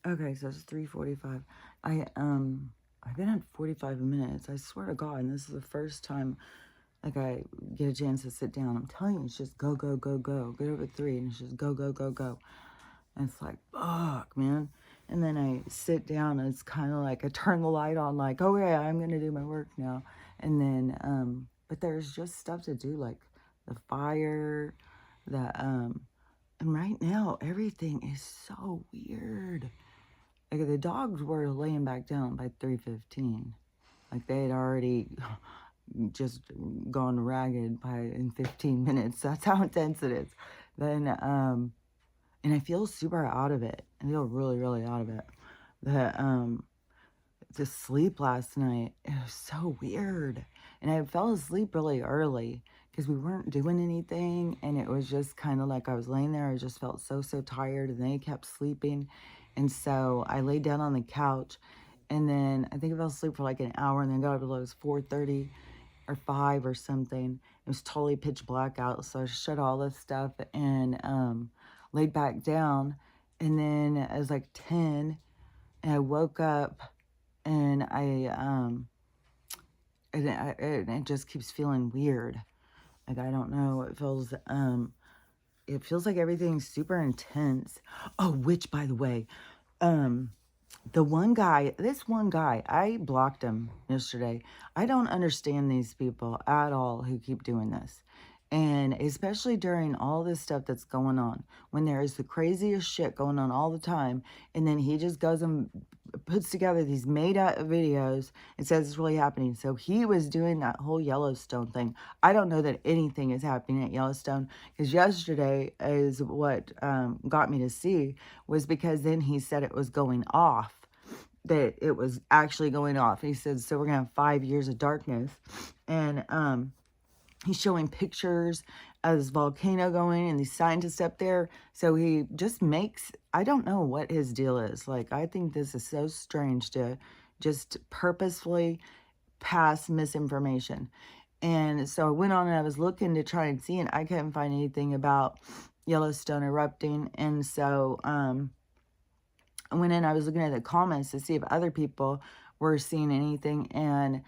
Okay, so it's 3:45. I've been at 45 minutes. I swear to God, and this is the first time like I get a chance to sit down. I'm telling you, it's just go, go, go, go. Get over 3 and it's just go, go, go, go. And it's like, fuck, man. And then I sit down and it's kind of like I turn the light on, like, oh yeah, I'm gonna do my work now. And then but there's just stuff to do, like the fire, the and right now everything is so weird. Like the dogs were laying back down by 3:15. Like they had already just gone ragged by in 15 minutes. That's how intense it is. Then and I feel super out of it. I feel really, really out of it. The sleep last night, it was so weird. And I fell asleep really early because we weren't doing anything. And it was just kind of like I was laying there. I just felt so, so tired. And then I kept sleeping. And so I laid down on the couch. And then I think I fell asleep for like an hour. And then got up till it was 4:30 or 5 or something. It was totally pitch black out. So I shut all this stuff and laid back down. And then it was like 10. And I woke up and it just keeps feeling weird. Like I don't know, it feels like everything's super intense. Oh, which by the way, um this one guy, I blocked him yesterday. I don't understand these people at all who keep doing this. And especially during all this stuff that's going on, when there is the craziest shit going on all the time, and then he just goes and puts together these made up videos and says it's really happening. So he was doing that whole Yellowstone thing. I don't know that anything is happening at Yellowstone because yesterday is what got me to see was because then he said it was going off, that it was actually going off. He said, so we're going to have 5 years of darkness. And he's showing pictures of this volcano going and these scientists up there. So he just makes, I don't know what his deal is. Like, I think this is so strange to just purposefully pass misinformation. And so I went on and I was looking to try and see, and I couldn't find anything about Yellowstone erupting. And so I went in, I was looking at the comments to see if other people were seeing anything. And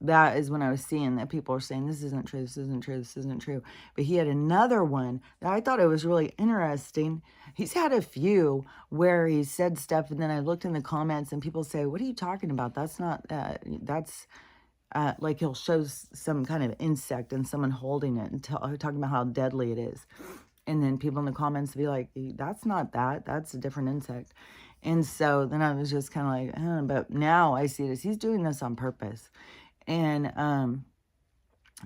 that is when I was seeing that people were saying, this isn't true, this isn't true, this isn't true. But he had another one that I thought it was really interesting. He's had a few where he said stuff, and then I looked in the comments and people say, what are you talking about? That's not, that's like he'll show some kind of insect and someone holding it and talking about how deadly it is. And then people in the comments be like, that's not that, that's a different insect. And so then I was just kind of like, but now I see this. He's doing this on purpose. And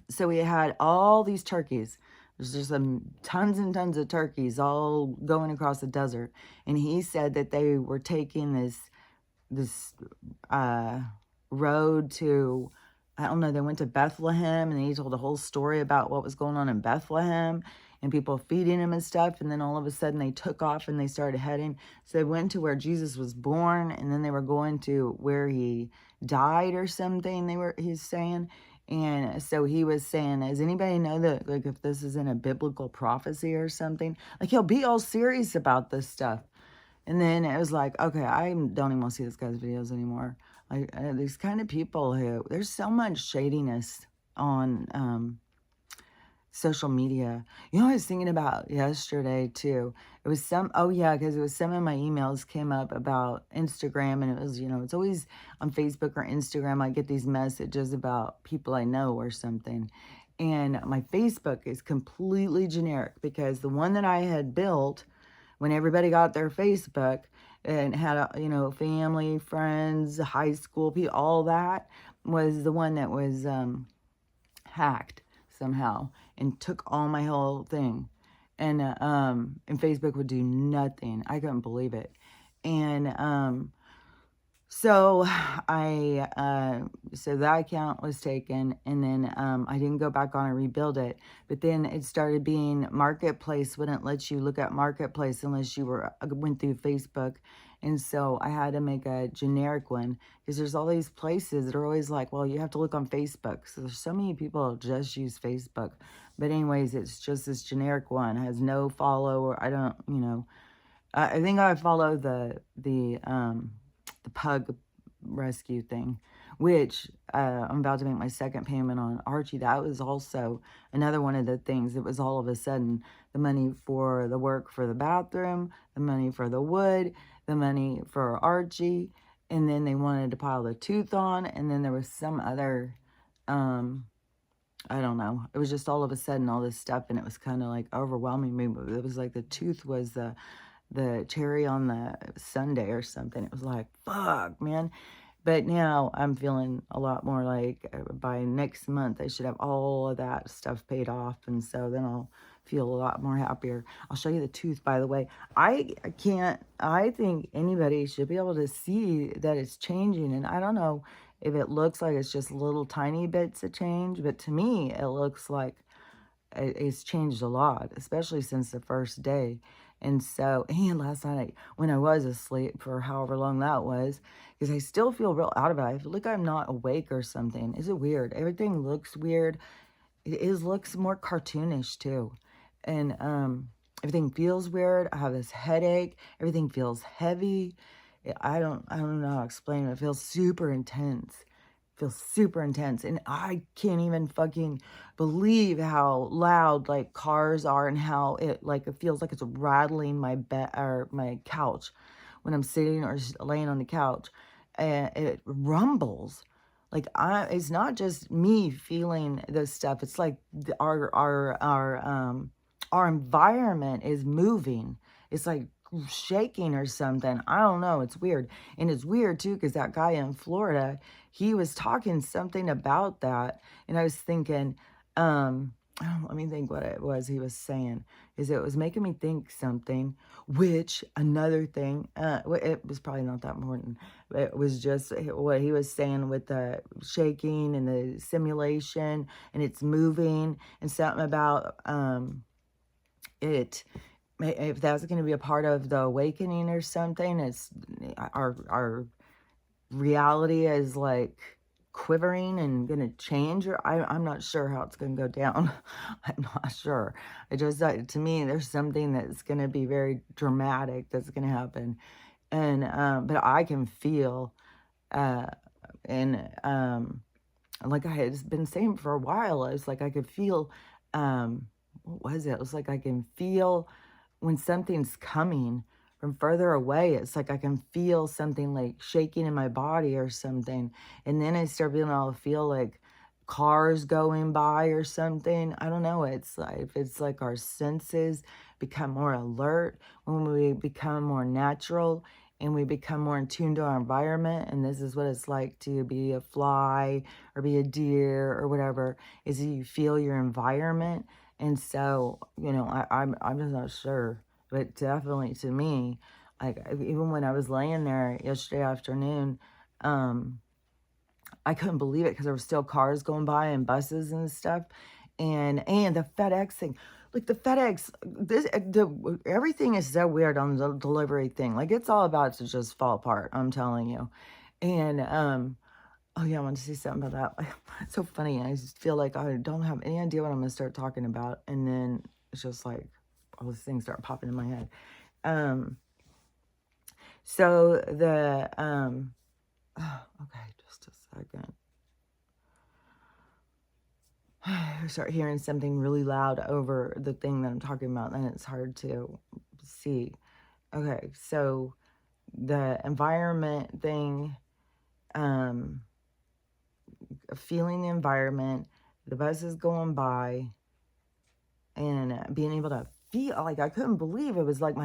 so we had all these turkeys. There's just tons and tons of turkeys all going across the desert. And he said that they were taking this road to, I don't know, they went to Bethlehem, and he told a whole story about what was going on in Bethlehem and people feeding him and stuff. And then all of a sudden they took off and they started heading. So they went to where Jesus was born, and then they were going to where he died or something, he's saying. And so he was saying, does anybody know that, like, if this is in a biblical prophecy or something? Like, he'll be all serious about this stuff. And then it was like, okay, I don't even want to see this guy's videos anymore. Like, these kind of people who, there's so much shadiness on social media. You know what I was thinking about yesterday too? It was oh yeah, because it was some of my emails came up about Instagram, and it was, it's always on Facebook or Instagram, I get these messages about people I know or something. And my Facebook is completely generic because the one that I had built when everybody got their Facebook and had, family, friends, high school people, all that was the one that was hacked somehow and took all my whole thing. And Facebook would do nothing. I couldn't believe it. And so so that account was taken, and then I didn't go back on and rebuild it. But then it started being Marketplace wouldn't let you look at Marketplace unless you went through Facebook. And so I had to make a generic one because there's all these places that are always like, well, you have to look on Facebook. So there's so many people that just use Facebook. But anyways, it's just this generic one. It has no follow, or I don't, I think I follow the pug rescue thing, which I'm about to make my second payment on Archie. That was also another one of the things. It was all of a sudden the money for the work for the bathroom, the money for the wood, the money for Archie, and then they wanted to pile the tooth on, and then there was some other, I don't know. It was just all of a sudden all this stuff, and it was kind of like overwhelming me. It was like the tooth was the cherry on the sundae or something. It was like, fuck, man. But now I'm feeling a lot more like by next month I should have all of that stuff paid off. And so then I'll feel a lot more happier. I'll show you the tooth, by the way. I think anybody should be able to see that it's changing. And I don't know if it looks like it's just little tiny bits of change, but to me, it looks like it's changed a lot, especially since the first day. And so, and last night when I was asleep for however long that was, because I still feel real out of it. I feel like I'm not awake or something. Is it weird? Everything looks weird. Looks more cartoonish too. And everything feels weird. I have this headache. Everything feels heavy. I don't know how to explain it. It feels super intense. Feels super intense, and I can't even fucking believe how loud like cars are, and how it feels like it's rattling my bed or my couch when I'm sitting or laying on the couch, and it rumbles. Like it's not just me feeling this stuff. It's like our environment is moving. It's like shaking or something. I don't know. It's weird. And it's weird too, because that guy in Florida, he was talking something about that. And I was thinking, let me think what it was he was saying. Is it was making me think something, which another thing, it was probably not that important. It was just what he was saying with the shaking and the simulation and it's moving and something about, it if that's going to be a part of the awakening or something. It's our reality is like quivering and going to change, or I'm not sure how it's going to go down. I'm not sure. It just to me there's something that's going to be very dramatic that's going to happen. And but I can feel uh and like I had been saying for a while, it's like I could feel, what was it? It was like I can feel when something's coming from further away. It's like I can feel something like shaking in my body or something. And then I start being able to feel like cars going by or something. I don't know. It's like, if it's like our senses become more alert when we become more natural and we become more in tune to our environment. And this is what it's like to be a fly or be a deer or whatever, is you feel your environment. And so, I'm just not sure, but definitely to me, like even when I was laying there yesterday afternoon, I couldn't believe it because there were still cars going by and buses and stuff, and the FedEx thing, like the FedEx, everything is so weird on the delivery thing. Like it's all about to just fall apart. I'm telling you, and oh yeah, I want to say something about that. It's so funny. I just feel like I don't have any idea what I'm gonna start talking about, and then it's just like all these things start popping in my head. Um, so okay, just a second. I start hearing something really loud over the thing that I'm talking about, and it's hard to see. Okay, so the environment thing, um, feeling the environment, the buses going by, and being able to feel like I couldn't believe it was like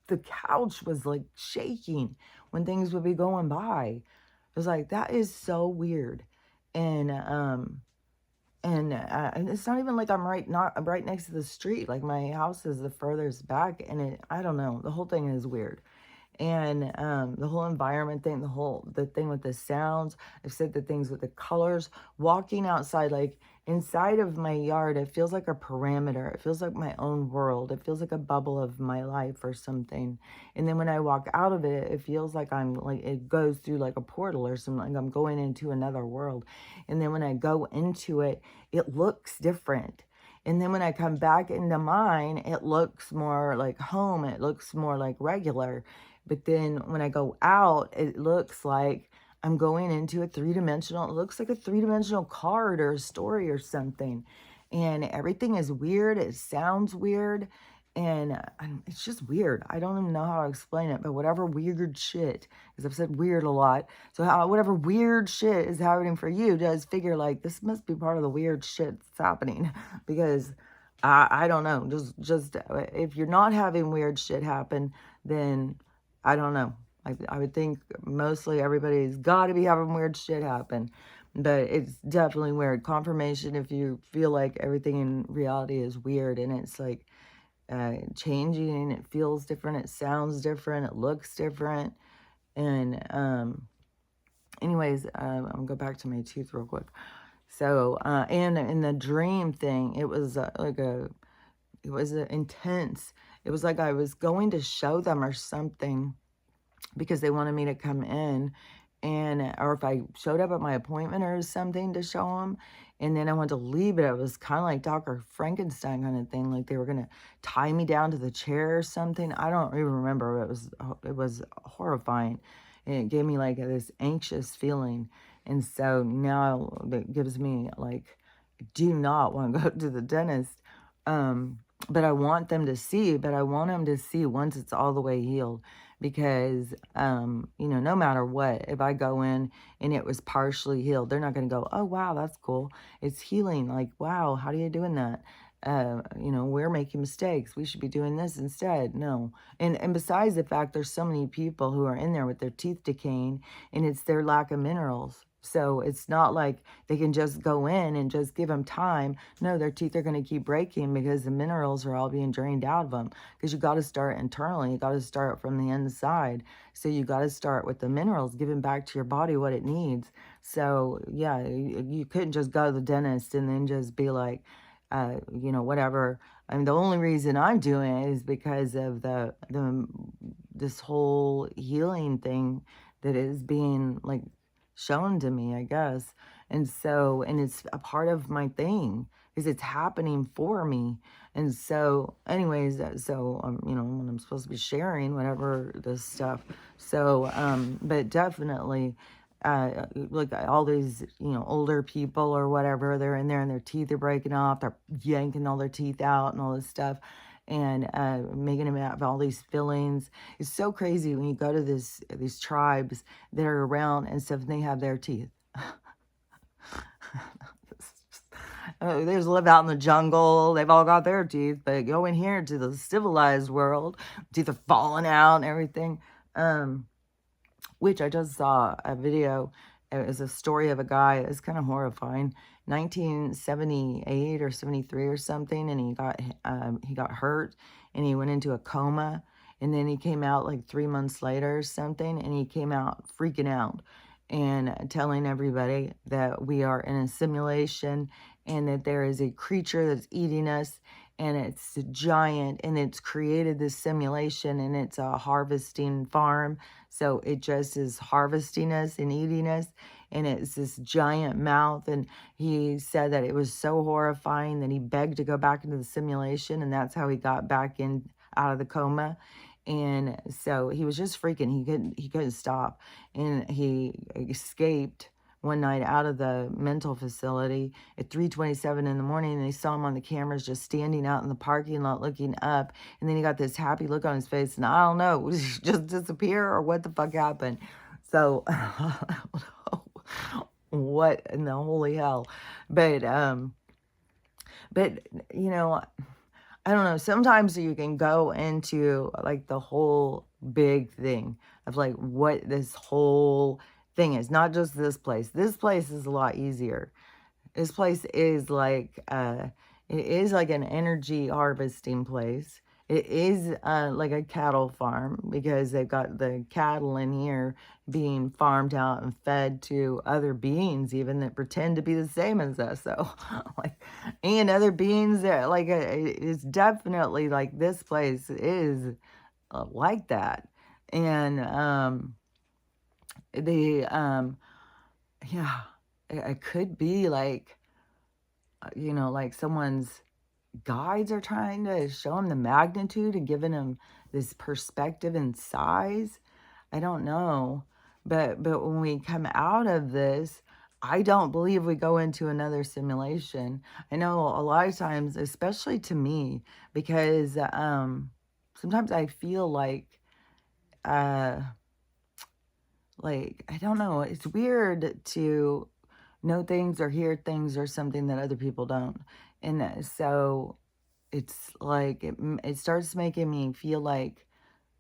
the couch was like shaking when things would be going by. It was like that is so weird, and and it's not even like I'm right next to the street. Like my house is the furthest back, and I don't know. The whole thing is weird. And the whole environment thing, the thing with the sounds, I've said the things with the colors, walking outside, like inside of my yard, it feels like a parameter. It feels like my own world. It feels like a bubble of my life or something. And then when I walk out of it, it feels like it goes through like a portal or something, like I'm going into another world. And then when I go into it, it looks different. And then when I come back into mine, it looks more like home. It looks more like regular. But then when I go out, it looks like I'm going into a three-dimensional, it looks like a three-dimensional card or a story or something. And everything is weird. It sounds weird. And it's just weird. I don't even know how to explain it, but whatever weird shit, because I've said weird a lot. So whatever weird shit is happening for you does figure like this must be part of the weird shit that's happening because I don't know. Just if you're not having weird shit happen, then I don't know. I would think mostly everybody's got to be having weird shit happen. But it's definitely weird. Confirmation if you feel like everything in reality is weird and it's like changing, it feels different, it sounds different, it looks different. And anyways, I'm gonna go back to my tooth real quick. So and in the dream thing, it was it was intense. It was like I was going to show them or something because they wanted me to come in, and or if I showed up at my appointment or something to show them, and then I wanted to leave it. It was kind of like Dr. Frankenstein kind of thing, like they were gonna tie me down to the chair or something. I don't even remember. It was horrifying, and it gave me like this anxious feeling, and so now it gives me like do not want to go to the dentist. But I want them to see, but I want them to see once it's all the way healed because, you know, no matter what, if I go in and it was partially healed, they're not going to go, oh, wow, that's cool. It's healing. Like, wow, how are you doing that? You know, we're making mistakes. We should be doing this instead. No. And besides the fact there's so many people who are in there with their teeth decaying and it's their lack of minerals. So it's not like they can just go in and just give them time. No, their teeth are going to keep breaking because the minerals are all being drained out of them. Because you got to start internally. You got to start from the inside. So you got to start with the minerals, giving back to your body what it needs. So yeah, you couldn't just go to the dentist and then just be like, you know, whatever. I mean, the only reason I'm doing it is because of this whole healing thing that is being like shown to me, I guess. And so, and it's a part of my thing because it's happening for me. And so, anyways, you know, when I'm supposed to be sharing whatever this stuff. So, but definitely, like all these, you know, older people or whatever, they're in there and their teeth are breaking off, they're yanking all their teeth out and all this stuff. And making them have all these fillings. It's so crazy when you go to these tribes that are around and stuff, and they have their teeth. They just live out in the jungle. They've all got their teeth, but go in here to the civilized world, teeth are falling out and everything. Which I just saw a video. It was a story of a guy. It was kind of horrifying. 1978 or 73 or something, and he got hurt, and he went into a coma, and then he came out like 3 months later or something, and he came out freaking out and telling everybody that we are in a simulation and that there is a creature that's eating us and it's giant and it's created this simulation and it's a harvesting farm. So it just is harvesting us and eating us. And it's this giant mouth. And he said that it was so horrifying that he begged to go back into the simulation. And that's how he got back in out of the coma. And so he was just freaking. He couldn't stop. And he escaped one night out of the mental facility at 3:27 in the morning, and they saw him on the cameras just standing out in the parking lot looking up, and then he got this happy look on his face, and I don't know, did he just disappear or what the fuck happened? So I don't know what in the holy hell. But you know, I don't know, sometimes you can go into like the whole big thing of like what this whole thing is, not just this place. This place is a lot easier. This place is like it is like an energy harvesting place. It is like a cattle farm because they've got the cattle in here being farmed out and fed to other beings even that pretend to be the same as us. So like, and other beings that like it's definitely like this place is like that. And the yeah, it could be like you know, like someone's guides are trying to show him the magnitude and giving him this perspective and size. I don't know. But when we come out of this, I don't believe we go into another simulation. I know a lot of times, especially to me, because sometimes I feel uh like I don't know, it's weird to know things or hear things or something that other people don't. And so it's like it starts making me feel like,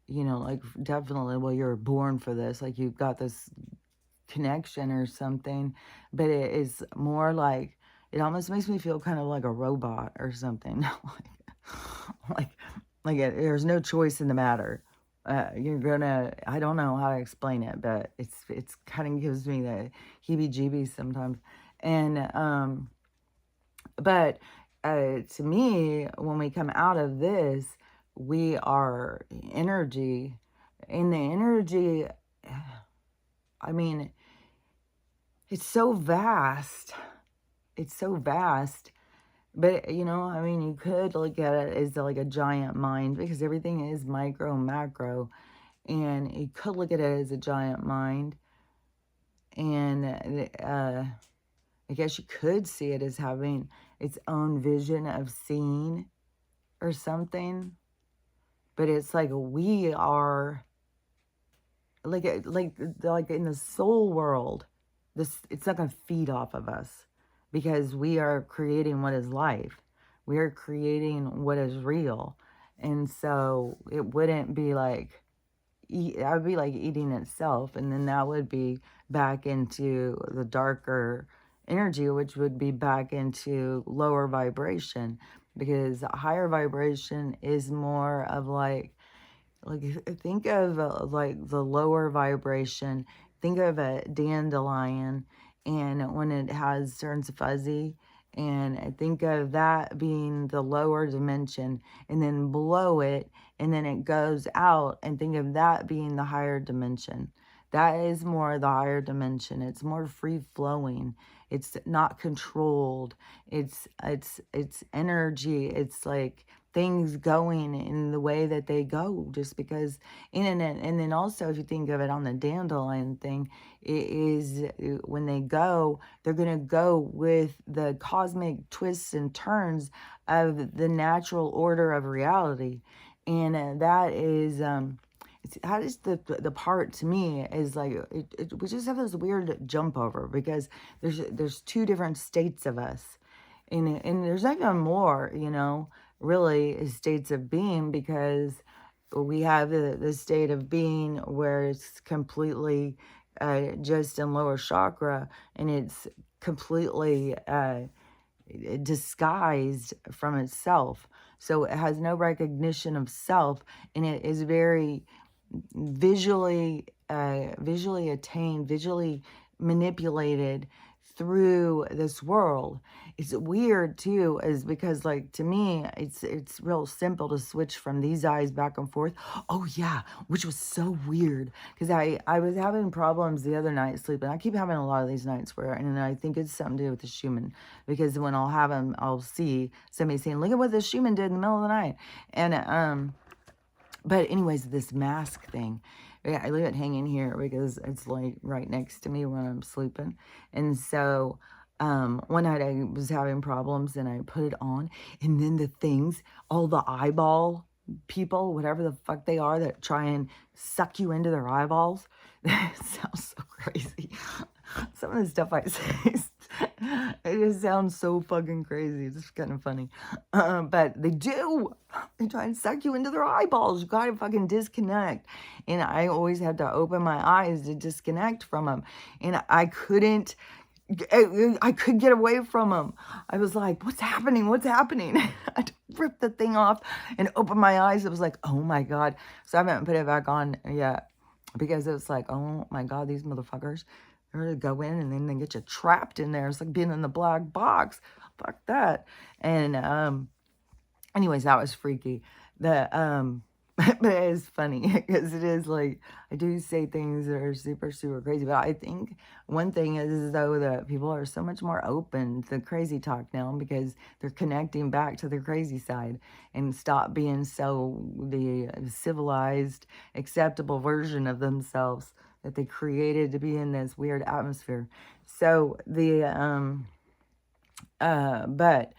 like definitely, well, you're born for this, like you've got this connection or something. But it is more like it almost makes me feel kind of like a robot or something. like there's no choice in the matter. You're gonna, I don't know how to explain it, but it's kind of gives me the heebie-jeebies sometimes. And but to me, when we come out of this, we are energy. And the energy, I mean, it's so vast. It's so vast. But, I mean, you could look at it as like a giant mind, because everything is micro and macro. And you could look at it as a giant mind. And I guess you could see it as having its own vision of seeing or something. But it's like we are like in the soul world. It's not going to feed off of us, because we are creating what is life. We are creating what is real. And so it wouldn't be like, that would be like eating itself. And then that would be back into the darker energy, which would be back into lower vibration, because higher vibration is more of like think of like the lower vibration. Think of a dandelion, and when it turns fuzzy, and I think of that being the lower dimension, and then below it, and then it goes out, and think of that being the higher dimension. That is more the higher dimension. It's more free flowing. It's not controlled. It's energy. It's like things going in the way that they go, just because and then also, if you think of it on the dandelion thing, it is when they go, they're going to go with the cosmic twists and turns of the natural order of reality. And that is that is the part to me is like we just have this weird jump over, because there's two different states of us. And there's even more, really states of being, because we have the state of being where it's completely just in lower chakra, and it's completely disguised from itself. So it has no recognition of self, and it is very visually attained, visually manipulated through this world. It's weird too, is because like to me, it's real simple to switch from these eyes back and forth. Oh yeah, which was so weird, because I was having problems the other night sleeping. I keep having a lot of these nights where, and I think it's something to do with the Schumann, because when I'll have them, I'll see somebody saying, "Look at what the Schumann did in the middle of the night," and but anyways, this mask thing, yeah, I leave it hanging here because it's like right next to me when I'm sleeping. And so one night I was having problems and I put it on, and then the things, all the eyeball people, whatever the fuck they are, that try and suck you into their eyeballs. That sounds so crazy. Some of the stuff I say, it just sounds so fucking crazy. It's kind of funny. But they do. They try and suck you into their eyeballs. You gotta fucking disconnect. And I always had to open my eyes to disconnect from them. And I couldn't get away from them. I was like, what's happening? What's happening? I ripped the thing off and opened my eyes. It was like, oh my God. So I haven't put it back on yet, because it was like, oh my God, these motherfuckers. They're to go in and then they get you trapped in there. It's like being in the black box. Fuck that. And anyways, that was freaky. The But it is funny because it is like I do say things that are super, super crazy. But I think one thing is though that people are so much more open to crazy talk now because they're connecting back to their crazy side and stop being so the civilized, acceptable version of themselves that they created to be in this weird atmosphere. So but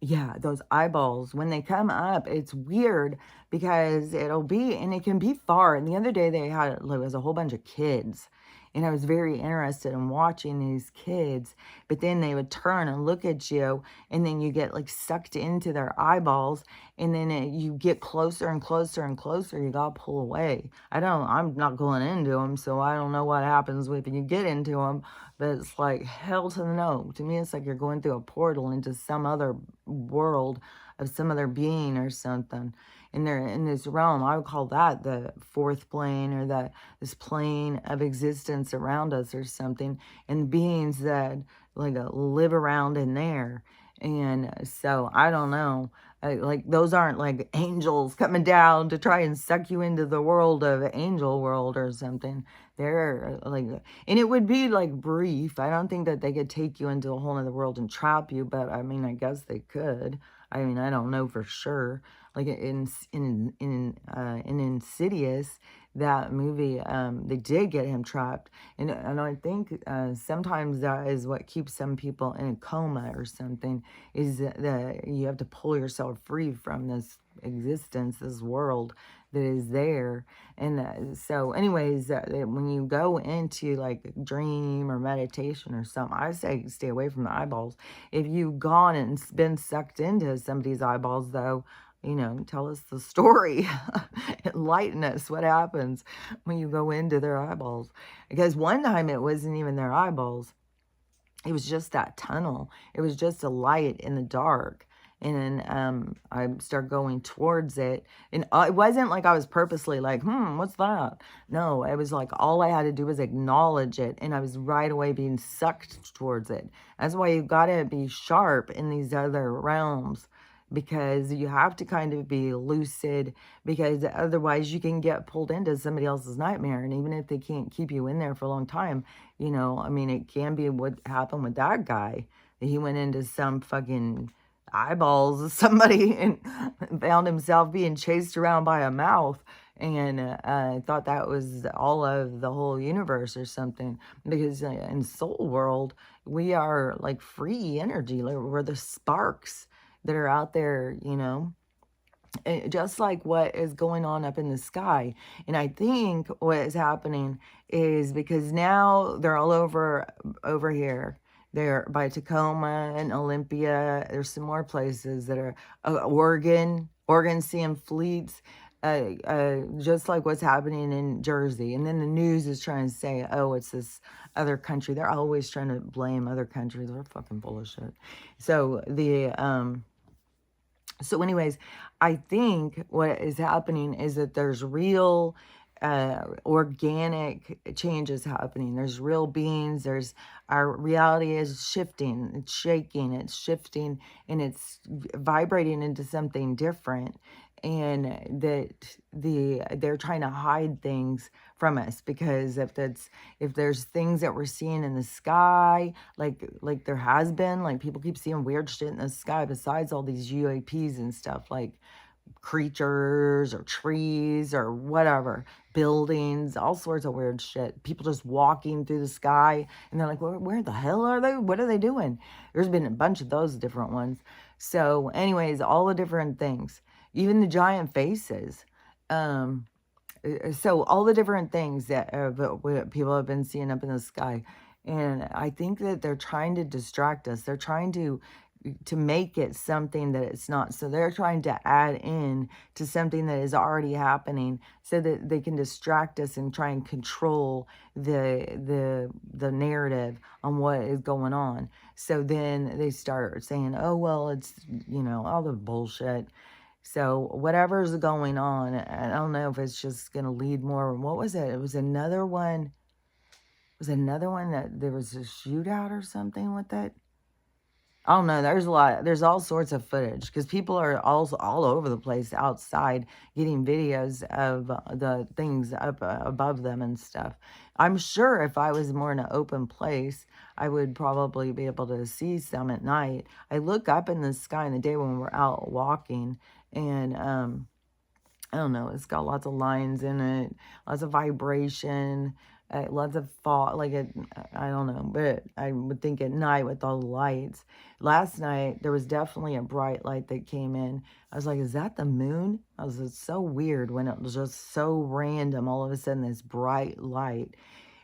yeah, those eyeballs, when they come up, it's weird because it'll be, and it can be far. And the other day they had, like, it was a whole bunch of kids. And I was very interested in watching these kids, but then they would turn and look at you, and then you get like sucked into their eyeballs, and then you get closer and closer and closer. You gotta pull away. I'm not going into them, so I don't know what happens when you get into them, but it's like hell to the no. To me, it's like you're going through a portal into some other world of some other being or something. And they're in this realm. I would call that the fourth plane, or this plane of existence around us or something. And beings that like live around in there. And so I don't know. Like those aren't like angels coming down to try and suck you into the world of angel world or something. They're like, and it would be like brief. I don't think that they could take you into a whole other world and trap you, but I mean, I guess they could. I mean, I don't know for sure. Like in Insidious, that movie, they did get him trapped, and I think sometimes that is what keeps some people in a coma or something. Is that you have to pull yourself free from this existence, this world that is there. And so anyways, when you go into like dream or meditation or something, I say stay away from the eyeballs. If you've gone and been sucked into somebody's eyeballs though, tell us the story. Enlighten us. What happens when you go into their eyeballs? Because one time it wasn't even their eyeballs. It was just that tunnel. It was just a light in the dark. And then I started going towards it. And it wasn't like I was purposely like, what's that? No, it was like all I had to do was acknowledge it. And I was right away being sucked towards it. That's why you got to be sharp in these other realms, because you have to kind of be lucid, because otherwise you can get pulled into somebody else's nightmare. And even if they can't keep you in there for a long time, I mean, it can be what happened with that guy. He went into some fucking eyeballs of somebody and found himself being chased around by a mouth, and thought that was all of the whole universe or something. Because in soul world, we are like free energy. Like, we're the sparks that are out there, just like what is going on up in the sky. And I think what is happening is because now they're all over here. They're by Tacoma and Olympia. There's some more places that are Oregon seeing fleets, just like what's happening in Jersey. And then the news is trying to say, oh, it's this other country. They're always trying to blame other countries. They're fucking bullshit. So anyways, I think what is happening is that there's real organic changes happening. There's real beings. Our reality is shifting. It's shaking. It's shifting, and it's vibrating into something different. And that they're trying to hide things from us, because if there's things that we're seeing in the sky, like there has been, like people keep seeing weird shit in the sky besides all these UAPs and stuff, like creatures or trees or whatever, buildings, all sorts of weird shit. People just walking through the sky, and they're like, where the hell are they? What are they doing? There's been a bunch of those different ones. So anyways, all the different things, even the giant faces. So all the different things that what people have been seeing up in the sky. And I think that they're trying to distract us. They're trying to make it something that it's not. So they're trying to add in to something that is already happening, so that they can distract us and try and control the narrative on what is going on. So then they start saying, oh, well, it's, all the bullshit. So whatever's going on, I don't know if it's just going to lead more. What was it? It was another one. Was another one that there was a shootout or something with it? I don't know. There's a lot. There's all sorts of footage because people are all over the place outside getting videos of the things up above them and stuff. I'm sure if I was more in an open place, I would probably be able to see some at night. I look up in the sky in the day when we're out walking, and I don't know, it's got lots of lines in it, lots of vibration, lots of thought. Like it, I don't know, but I would think at night with all the lights. Last night there was definitely a bright light that came in. I was like, "Is that the moon?" I was, it's so weird when it was just so random. All of a sudden, this bright light,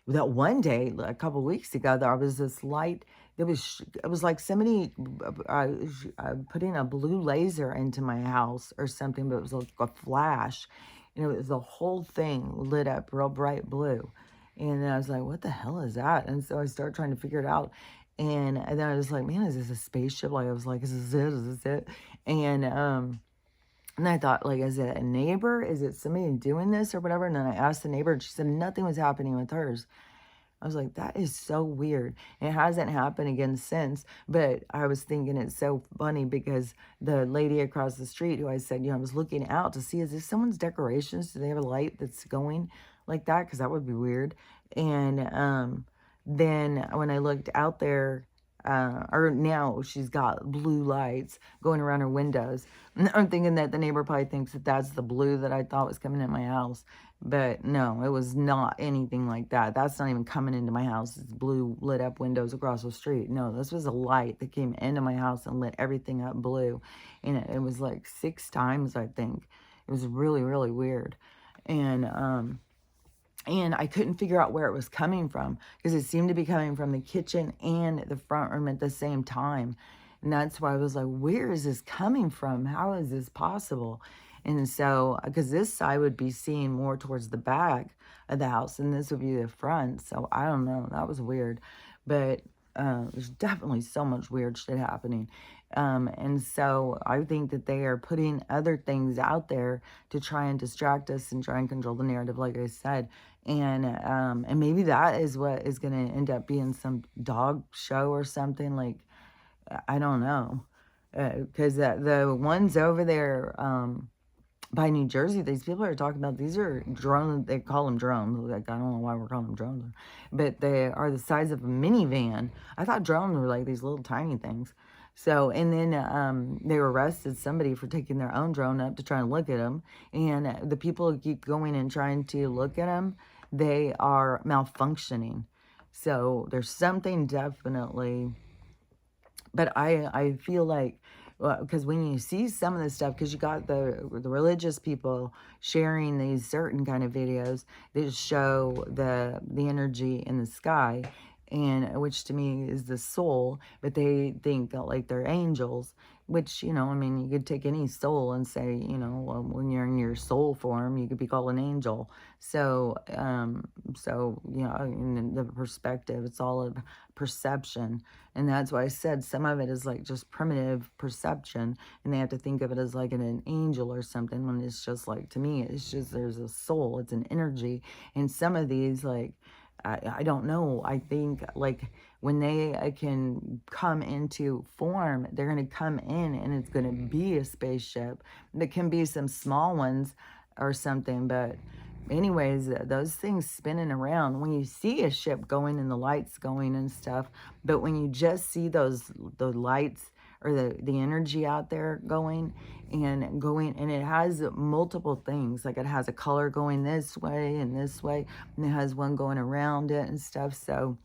that one day, a couple weeks ago, there was this light. It was like somebody putting a blue laser into my house or something, but it was like a flash, and it was the whole thing lit up real bright blue. And then I was like, "What the hell is that?" And so I started trying to figure it out. And then I was like, "Man, is this a spaceship?" Like I was like, "Is this it? Is this it?" And I thought, like, is it a neighbor? Is it somebody doing this or whatever? And then I asked the neighbor, and she said nothing was happening with hers. I was like, that is so weird. And it hasn't happened again since. But I was thinking it's so funny because the lady across the street who I said, I was looking out to see, is this someone's decorations? Do they have a light that's going like that? Because that would be weird. And then when I looked out there, or now she's got blue lights going around her windows. And I'm thinking that the neighbor probably thinks that that's the blue that I thought was coming in my house. But no, it was not anything like that. That's not even coming into my house. It's blue lit up windows across the street. No, this was a light that came into my house and lit everything up blue. And it was like 6 times, I think. It was really, really weird. And I couldn't figure out where it was coming from because it seemed to be coming from the kitchen and the front room at the same time. And that's why I was like, where is this coming from? How is this possible? And so, because this side would be seeing more towards the back of the house and this would be the front. So I don't know. That was weird. But there's definitely so much weird shit happening. And so I think that they are putting other things out there to try and distract us and try and control the narrative, like I said. And maybe that is what is going to end up being some dog show or something. Like, I don't know. Because the ones over there by New Jersey, these people are talking about, these are drones. They call them drones. Like, I don't know why we're calling them drones. But they are the size of a minivan. I thought drones were like these little tiny things. So, and then they arrested somebody for taking their own drone up to try and look at them. And the people who keep going and trying to look at them, they are malfunctioning. So there's something definitely, but I feel like, because when you see some of this stuff, because you got the religious people sharing these certain kind of videos that show the energy in the sky, and which to me is the soul, but they think that like they're angels, which, I mean, you could take any soul and say, well, when you're in your soul form, you could be called an angel. So in the perspective, it's all of perception. And that's why I said some of it is like just primitive perception, and they have to think of it as like an angel or something, when it's just like, to me, it's just, there's a soul, it's an energy. And some of these, like, I don't know. I think like when they can come into form, they're going to come in and it's going to be a spaceship. There can be some small ones or something, but anyways, those things spinning around, when you see a ship going and the lights going and stuff, but when you just see the lights or the energy out there going, and it has multiple things, like it has a color going this way, and it has one going around it and stuff. So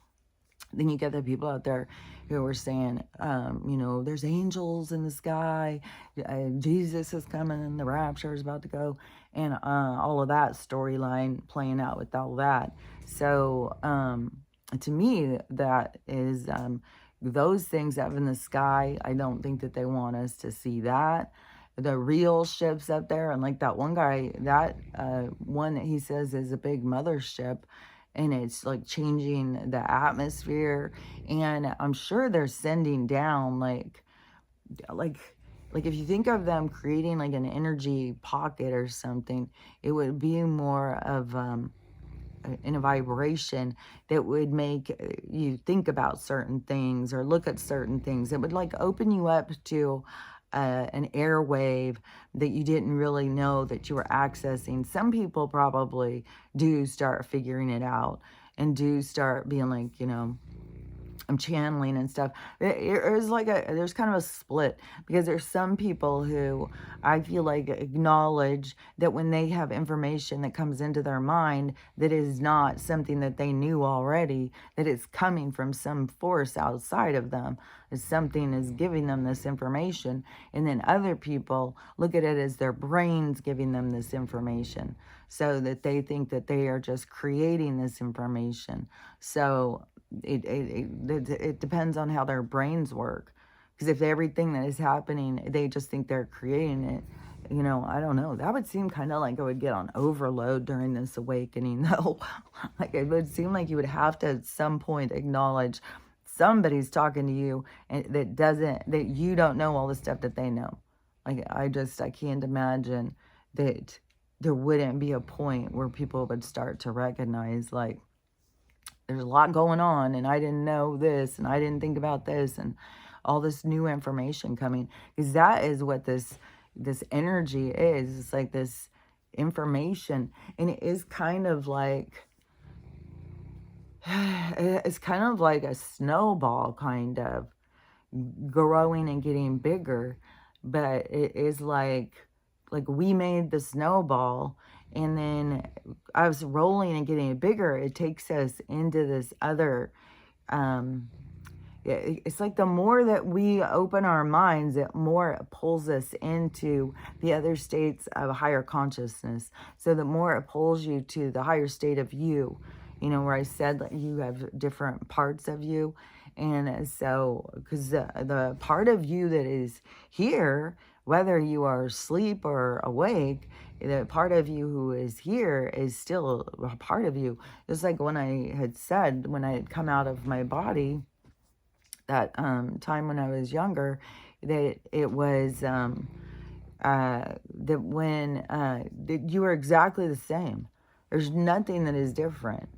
then you get the people out there who are saying, there's angels in the sky, Jesus is coming, and the rapture is about to go, and all of that storyline playing out with all that. So to me, that is those things up in the sky. I don't think that they want us to see that. The real ships up there, and like that one guy, that one that he says is a big mothership, and it's like changing the atmosphere, and I'm sure they're sending down like like if you think of them creating like an energy pocket or something, it would be more of in a vibration that would make you think about certain things or look at certain things. It would like open you up to an airwave that you didn't really know that you were accessing. Some people probably do start figuring it out and do start being like, I'm channeling and stuff. There's like there's kind of a split, because there's some people who I feel like acknowledge that when they have information that comes into their mind that is not something that they knew already, that it's coming from some force outside of them, that something is giving them this information. And then other people look at it as their brains giving them this information, so that they think that they are just creating this information. So it depends on how their brains work. Because if everything that is happening, they just think they're creating it, I don't know. That would seem kind of like I would get on overload during this awakening, though. Like, it would seem like you would have to at some point acknowledge somebody's talking to you, and that you don't know all the stuff that they know. Like, I can't imagine that there wouldn't be a point where people would start to recognize, like, there's a lot going on, and I didn't know this, and I didn't think about this, and all this new information coming. Because that is what this energy is. It's like this information, and it is kind of like, it's kind of like a snowball, kind of growing and getting bigger. But it is like we made the snowball, and then I was rolling and getting bigger. It takes us into this other, it's like the more that we open our minds, the more it pulls us into the other states of higher consciousness. So the more it pulls you to the higher state of you, where I said that you have different parts of you. And so, because the part of you that is here, whether you are asleep or awake, the part of you who is here is still a part of you. Just like when I had said, when I had come out of my body, that time when I was younger, that it was that when that you are exactly the same. There's nothing that is different.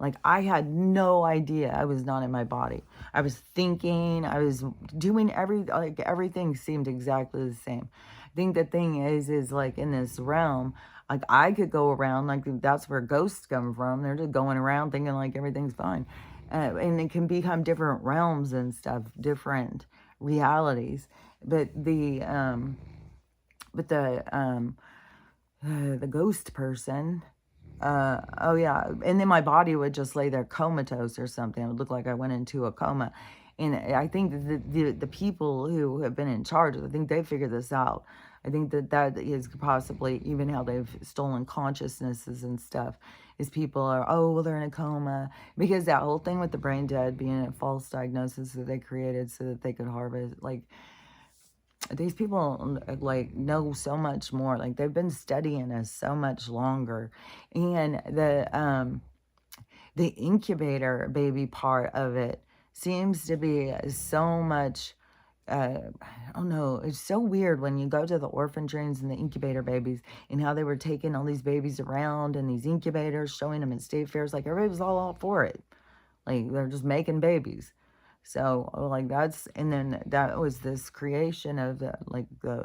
Like, I had no idea I was not in my body. I was thinking, I was doing everything seemed exactly the same. I think the thing is like, in this realm, like, I could go around, like, that's where ghosts come from. They're just going around thinking like everything's fine. And it can become different realms and stuff, different realities. But the ghost person, oh yeah, and then my body would just lay there comatose or something. It would look like I went into a coma. And I think that the people who have been in charge, I think they figured this out. I think that is possibly even how they've stolen consciousnesses and stuff, is people are, oh, well, they're in a coma. Because that whole thing with the brain dead being a false diagnosis that they created so that they could harvest, like, these people like know so much more. Like, they've been studying us so much longer. And the incubator baby part of it seems to be so much, I don't know, it's so weird when you go to the orphan trains and the incubator babies, and how they were taking all these babies around in these incubators, showing them at state fairs. Like, everybody was all for it. Like, they're just making babies. So, like, and then that was this creation of the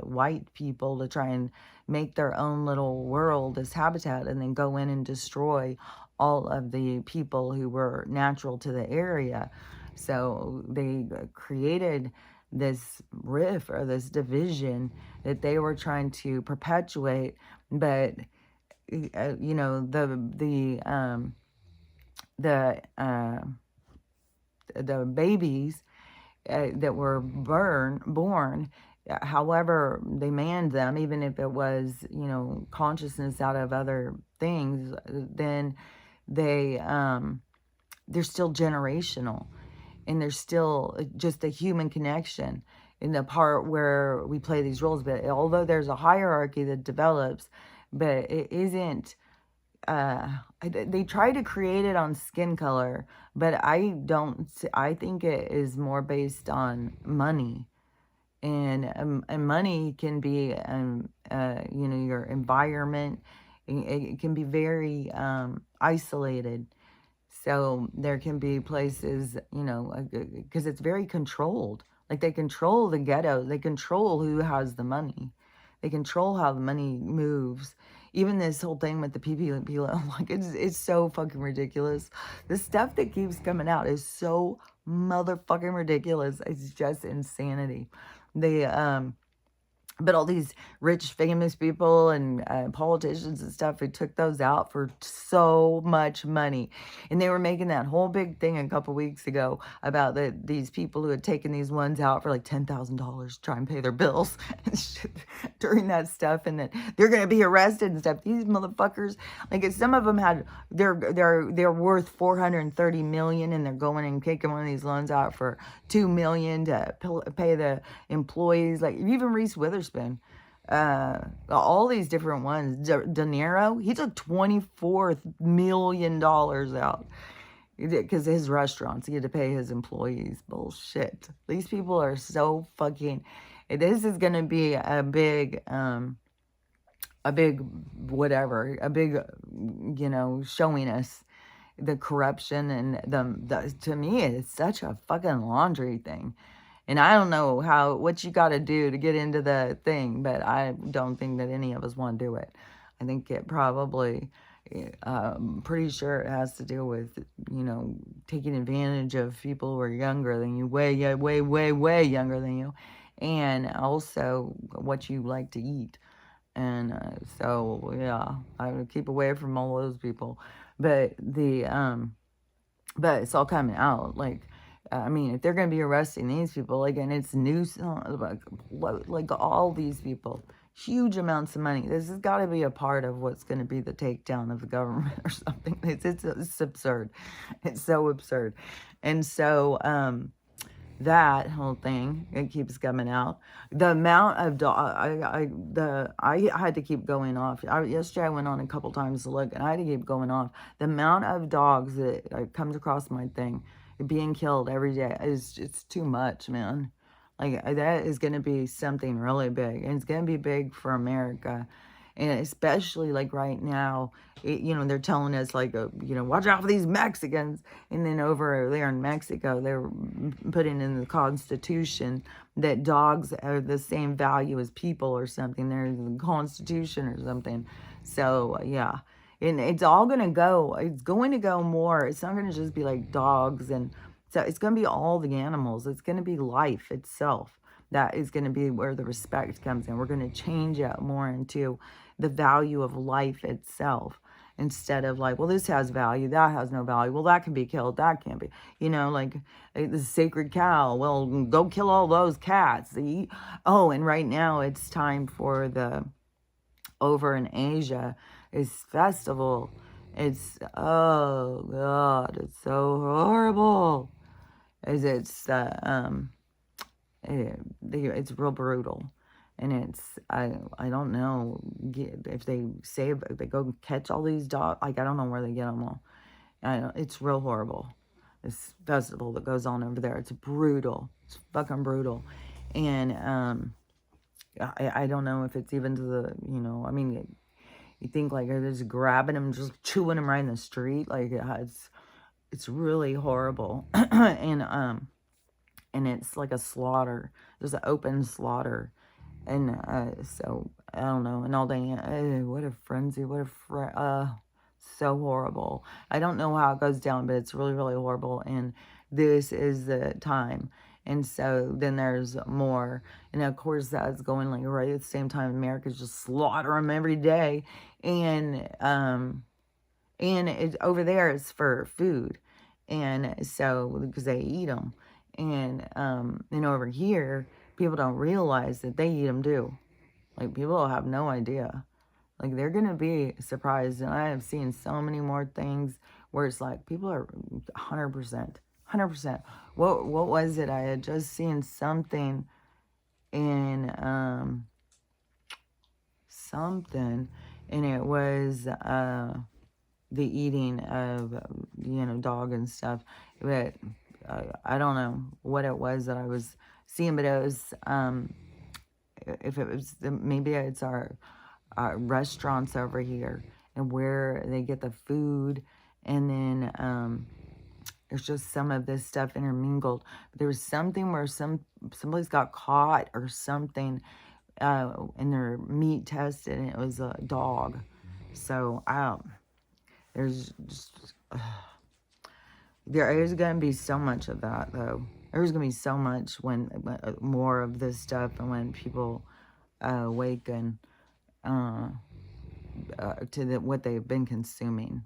white people to try and make their own little world as habitat, and then go in and destroy all of the people who were natural to the area. So they created this rift, or this division, that they were trying to perpetuate. But the babies that were born, however they manned them, even if it was, consciousness out of other things, then they're still generational, and there's still just a human connection in the part where we play these roles. But although there's a hierarchy that develops, but it isn't, they try to create it on skin color, but I think it is more based on money. And money can be, your environment, It can be very isolated. So there can be places, you know, because it's very controlled. Like they control the ghetto, they control who has the money, they control how the money moves. Even this whole thing with the PPP loan, like it's so fucking ridiculous. The stuff that keeps coming out is so motherfucking ridiculous. It's just insanity. They but all these rich, famous people and politicians and stuff who took those out for so much money. And they were making that whole big thing a couple weeks ago about these people who had taken these ones out for like $10,000 to try and pay their bills and shit during that stuff. And that they're going to be arrested and stuff. These motherfuckers, like some of them had, they're worth 430 million and they're going and taking one of these loans out for 2 million to pay the employees. Like even Reese Witherspoon, all these different ones. De Niro, he took $24 million out because his restaurants, he had to pay his employees. Bullshit. These people are so fucking. This is gonna be a big whatever, a big, you know, showing us the corruption and the to me it's such a fucking laundry thing. And I don't know what you got to do to get into the thing, but I don't think that any of us want to do it. I think it probably, pretty sure it has to do with, you know, taking advantage of people who are younger than you, way younger than you, and also what you like to eat. And so, yeah, I would keep away from all those people. But but it's all coming out. Like, I mean, if they're going to be arresting these people, like, and it's news, like all these people, huge amounts of money. This has got to be a part of what's going to be the takedown of the government or something. It's absurd. It's so absurd. And so, that whole thing, it keeps coming out. The amount of I had to keep going off. Yesterday I went on a couple times to look, and I had to keep going off. The amount of dogs that comes across my thing being killed every day is it's too much, man. Like that is going to be something really big, and it's going to be big for America. And especially like right now, you know, they're telling us like, you know, watch out for these Mexicans. And then over there in Mexico, they're putting in the Constitution that dogs are the same value as people or something. There's the Constitution or something. So, yeah. And it's all going to go, it's going to go more. It's not going to just be like dogs. And so it's going to be all the animals. It's going to be life itself. That is going to be where the respect comes in. We're going to change it more into the value of life itself instead of like, well, this has value, that has no value. Well, that can be killed, that can't be. You know, like the sacred cow. Well, go kill all those cats. Oh, and right now it's time for the over in Asia is festival. It's oh god, it's so horrible. It's it's real brutal, and it's I don't know if they say if they go catch all these dogs. Like I don't know where they get them all. It's real horrible. This festival that goes on over there. It's brutal. It's fucking brutal, and I don't know if it's even to the, you know, I mean, you think like they're just grabbing them, just chewing them right in the street. Like it's really horrible, and it's like a slaughter. There's an open slaughter, and so I don't know. And all day, what a frenzy! What a so horrible. I don't know how it goes down, but it's really, really horrible. And this is the time. And so then there's more. And of course, that's going like right at the same time. America's just slaughter them every day. And it's over there, it's for food. And so, because they eat them. And over here, people don't realize that they eat them too. Like, people have no idea. Like, they're going to be surprised. And I have seen so many more things where it's like, people are 100%. 100%. What was it? I had just seen something in, something. And it was, the eating of, you know, dog and stuff. But I don't know what it was that I was seeing, but it was, if it was, maybe it's our restaurants over here. and where they get the food. And then there's just some of this stuff intermingled. But there was something where somebody's got caught or something, in their meat tested, and it was a dog. So there's just there is going to be so much of that, though. There's going to be so much when more of this stuff, and when people awaken to what they've been consuming.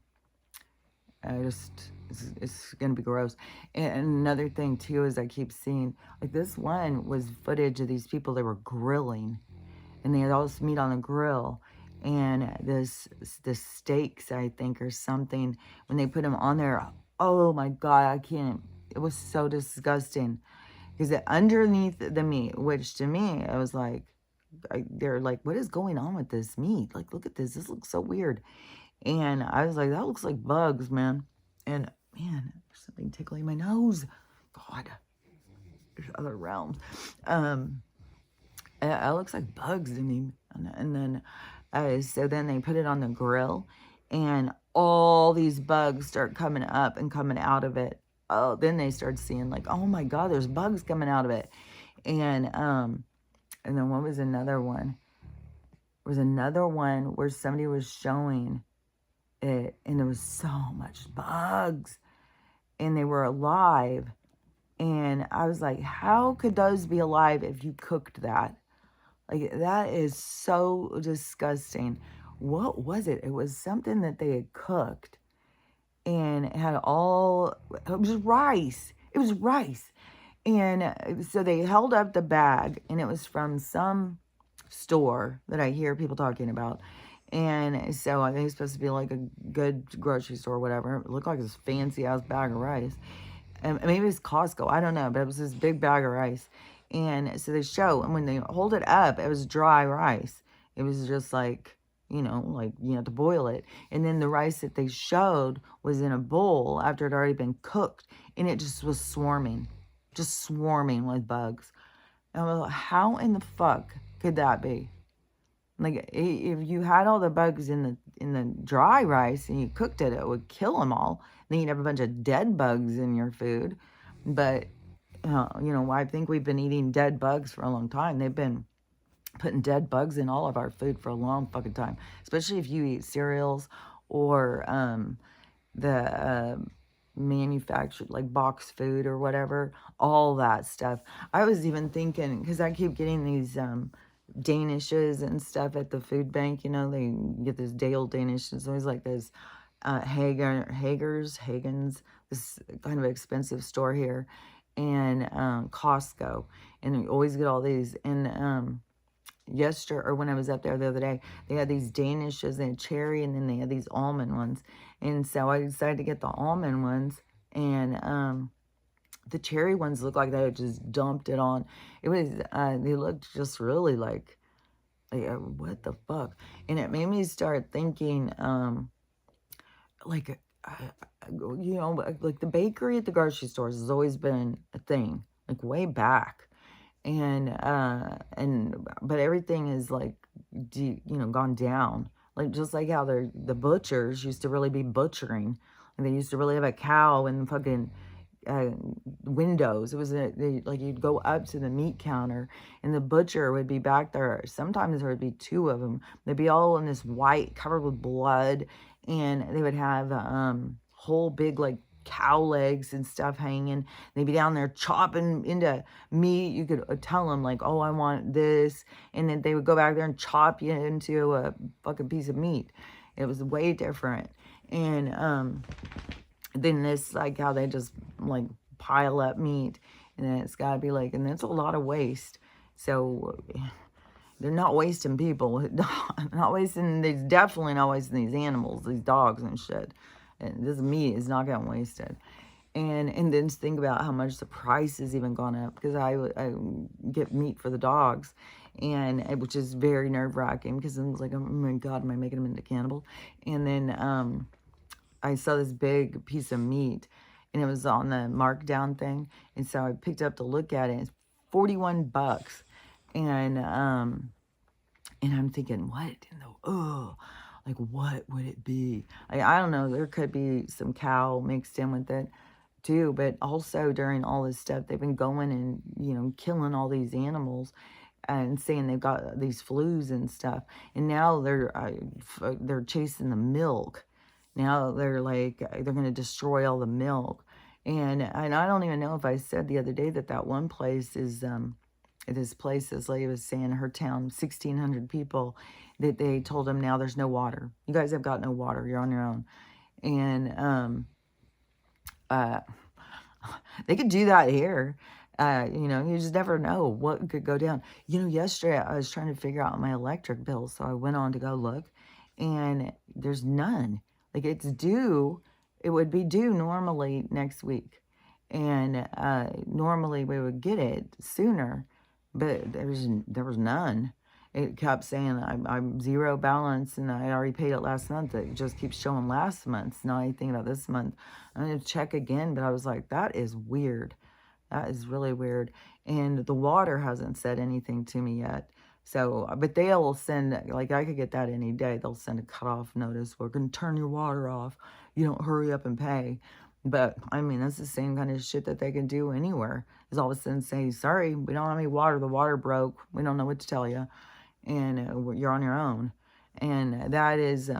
It's going to be gross. And another thing too is I keep seeing, like, this one was footage of these people, they were grilling, and they had all this meat on the grill, and the steaks, I think, or something, when they put them on there, oh my God, I can't, it was so disgusting, because underneath the meat, which to me, I was like, they're like, what is going on with this meat? Like, look at this looks so weird. And I was like, that looks like bugs, man. And man, there's something tickling my nose. God, there's other realms. It looks like bugs to me. And then, so then they put it on the grill, and all these bugs start coming up and coming out of it. Oh, then they start seeing, like, oh my God, there's bugs coming out of it. And then what was another one? There was another one where somebody was showing it, and there was so much bugs, and they were alive. And I was like, how could those be alive if you cooked that? Like, that is so disgusting. What was it? It was something that they had cooked, and it was rice. It was rice. And so they held up the bag, and it was from some store that I hear people talking about. And so I think it's supposed to be like a good grocery store or whatever. It looked like this fancy ass bag of rice. And maybe it's Costco, I don't know, but it was this big bag of rice. And so they show, and when they hold it up, it was dry rice. It was just like, like you have to boil it. And then the rice that they showed was in a bowl after it had already been cooked, and it just was swarming with bugs. And I was like, how in the fuck could that be? Like, if you had all the bugs in the dry rice and you cooked it, it would kill them all. Then you'd have a bunch of dead bugs in your food. But I think we've been eating dead bugs for a long time. They've been putting dead bugs in all of our food for a long fucking time, especially if you eat cereals or the manufactured, like, box food or whatever, all that stuff. I was even thinking, because I keep getting these Danishes and stuff at the food bank, they get this day old Danish. It's always like this Hagen's, this kind of expensive store here, and Costco, and you always get all these. And yesterday, or when I was up there the other day, they had these Danishes, they had cherry, and then they had these almond ones. And so I decided to get the almond ones, and the cherry ones looked like they had just dumped it on. It was, they looked just really like what the fuck? And it made me start thinking, like, like the bakery at the grocery stores has always been a thing, like way back. But everything is like, gone down. Like, just like how the butchers used to really be butchering, and they used to really have a cow in the fucking windows. It was like, you'd go up to the meat counter, and the butcher would be back there. Sometimes there would be two of them. They'd be all in this white, covered with blood, and they would have whole big, like, cow legs and stuff hanging. They'd be down there chopping into meat. You could tell them, like, oh, I want this, and then they would go back there and chop you into a fucking piece of meat. It was way different. And then this, like, how they just, like, pile up meat, and then it's got to be like, and that's a lot of waste. So they're not wasting people. Not wasting, they're definitely not wasting these animals, these dogs and shit. And this meat is not getting wasted. And then think about how much the price has even gone up, because I get meat for the dogs, and which is very nerve-wracking, because I'm like, oh my God, am I making them into cannibal? And then I saw this big piece of meat, and it was on the markdown thing, and so I picked up to look at it. It's $41, and I'm thinking, what in the Like, what would it be? I don't know. There could be some cow mixed in with it too, but also during all this stuff, they've been going and, killing all these animals and saying they've got these flus and stuff. And now they're chasing the milk. Now they're like, they're going to destroy all the milk. And I don't even know if I said the other day that one place is, this place, this lady was saying her town, 1,600 people, that they told them now there's no water. You guys have got no water. You're on your own. And uh, they could do that here. You just never know what could go down. Yesterday I was trying to figure out my electric bill, so I went on to go look, and there's none. Like, it's due, it would be due normally next week. And normally we would get it sooner, but there was none. It kept saying I'm zero balance, and I already paid it last month. It just keeps showing last month's, not anything about this month. I'm going to check again, but I was like, that is weird. That is really weird. And the water hasn't said anything to me yet. So, but they'll send, like, I could get that any day. They'll send a cutoff notice. We're going to turn your water off. You don't hurry up and pay. But, I mean, that's the same kind of shit that they can do anywhere. Is all of a sudden say, sorry, we don't have any water. The water broke. We don't know what to tell you. And you're on your own. And that is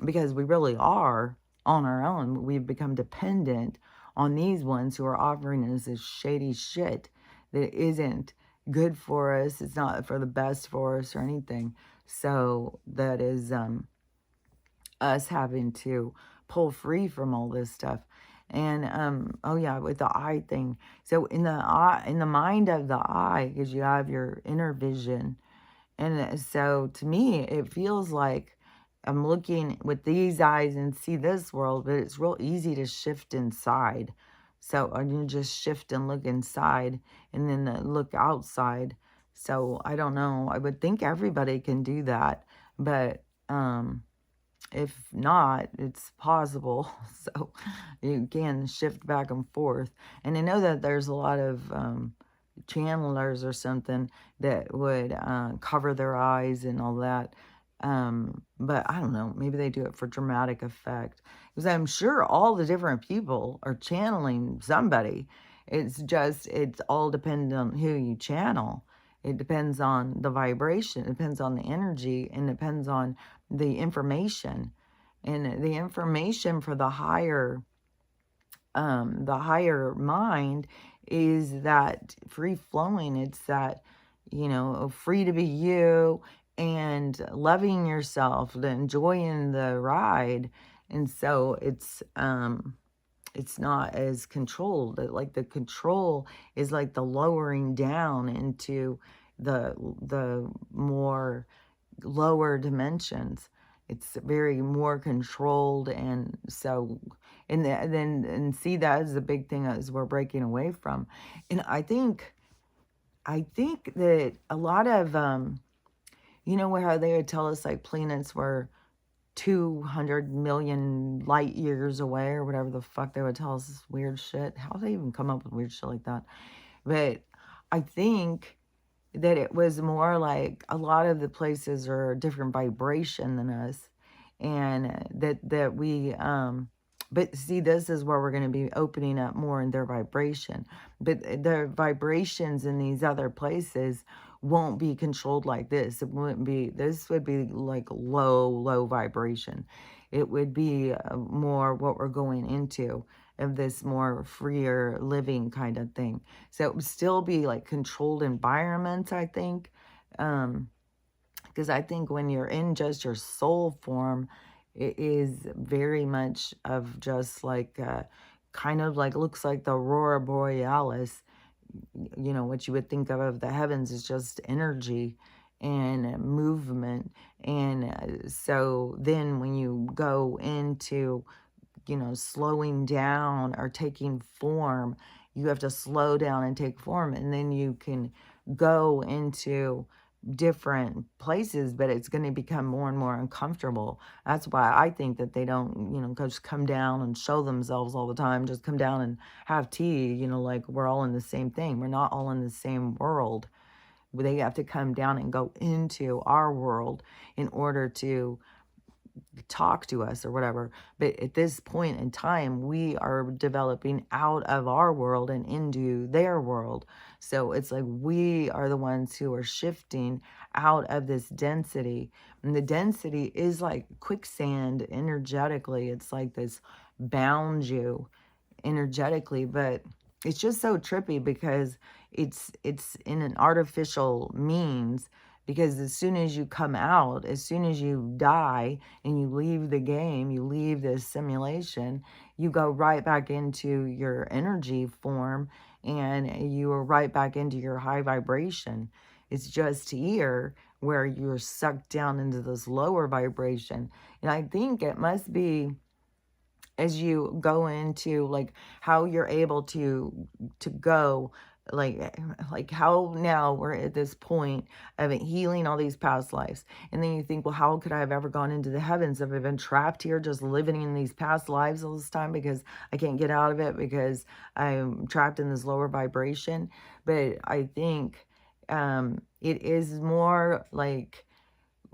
because we really are on our own. We've become dependent on these ones who are offering us this shady shit that isn't good for us. It's not for the best for us or anything. So that is us having to pull free from all this stuff. And oh yeah, with the eye thing. So in the eye, in the mind of the eye, because you have your inner vision. And so to me, it feels like I'm looking with these eyes and see this world, but it's real easy to shift inside. So you just shift and look inside and then look outside. So I don't know. I would think everybody can do that, but if not, it's possible. So you can shift back and forth. And I know that there's a lot of channelers or something that would cover their eyes and all that. But I don't know, maybe they do it for dramatic effect. Because I'm sure all the different people are channeling somebody. It's all dependent on who you channel. It depends on the vibration, it depends on the energy, and it depends on the information. And the information for the higher mind is that free flowing. It's that, free to be you and loving yourself, enjoying the ride. And so it's not as controlled. Like, the control is like the lowering down into the more lower dimensions. It's very more controlled. And so, and see, that is the big thing as we're breaking away from. And I think that a lot of where how they would tell us like planets were 200 million light years away, or whatever the fuck they would tell us, this weird shit. How do they even come up with weird shit like that? But I think that it was more like a lot of the places are a different vibration than us. And that we but see, this is where we're going to be opening up more in their vibration. But the vibrations in these other places won't be controlled like this. It wouldn't be, this would be like low vibration. It would be more what we're going into, of this more freer living kind of thing. So it would still be like controlled environments, I think. Because I think when you're in just your soul form, it is very much of just like kind of like, looks like the aurora borealis. What you would think of the heavens is just energy and movement. And so then when you go into slowing down or taking form, you have to slow down and take form, and then you can go into different places, but it's going to become more and more uncomfortable. That's why I think that they don't, just come down and show themselves all the time. Just come down and have tea, like we're all in the same thing. We're not all in the same world. They have to come down and go into our world in order to talk to us or whatever. But at this point in time, we are developing out of our world and into their world. So it's like we are the ones who are shifting out of this density. And the density is like quicksand energetically. It's like this bound you energetically, but it's just so trippy because it's in an artificial means, because as soon as you come out, as soon as you die and you leave the game, you leave this simulation, you go right back into your energy form, and you are right back into your high vibration. It's just here where you're sucked down into this lower vibration. And I think it must be, as you go into like how you're able to go, like how now we're at this point of it healing all these past lives, and then you think, well, how could I have ever gone into the heavens? Have I been trapped here just living in these past lives all this time because I can't get out of it because I'm trapped in this lower vibration? But I think it is more like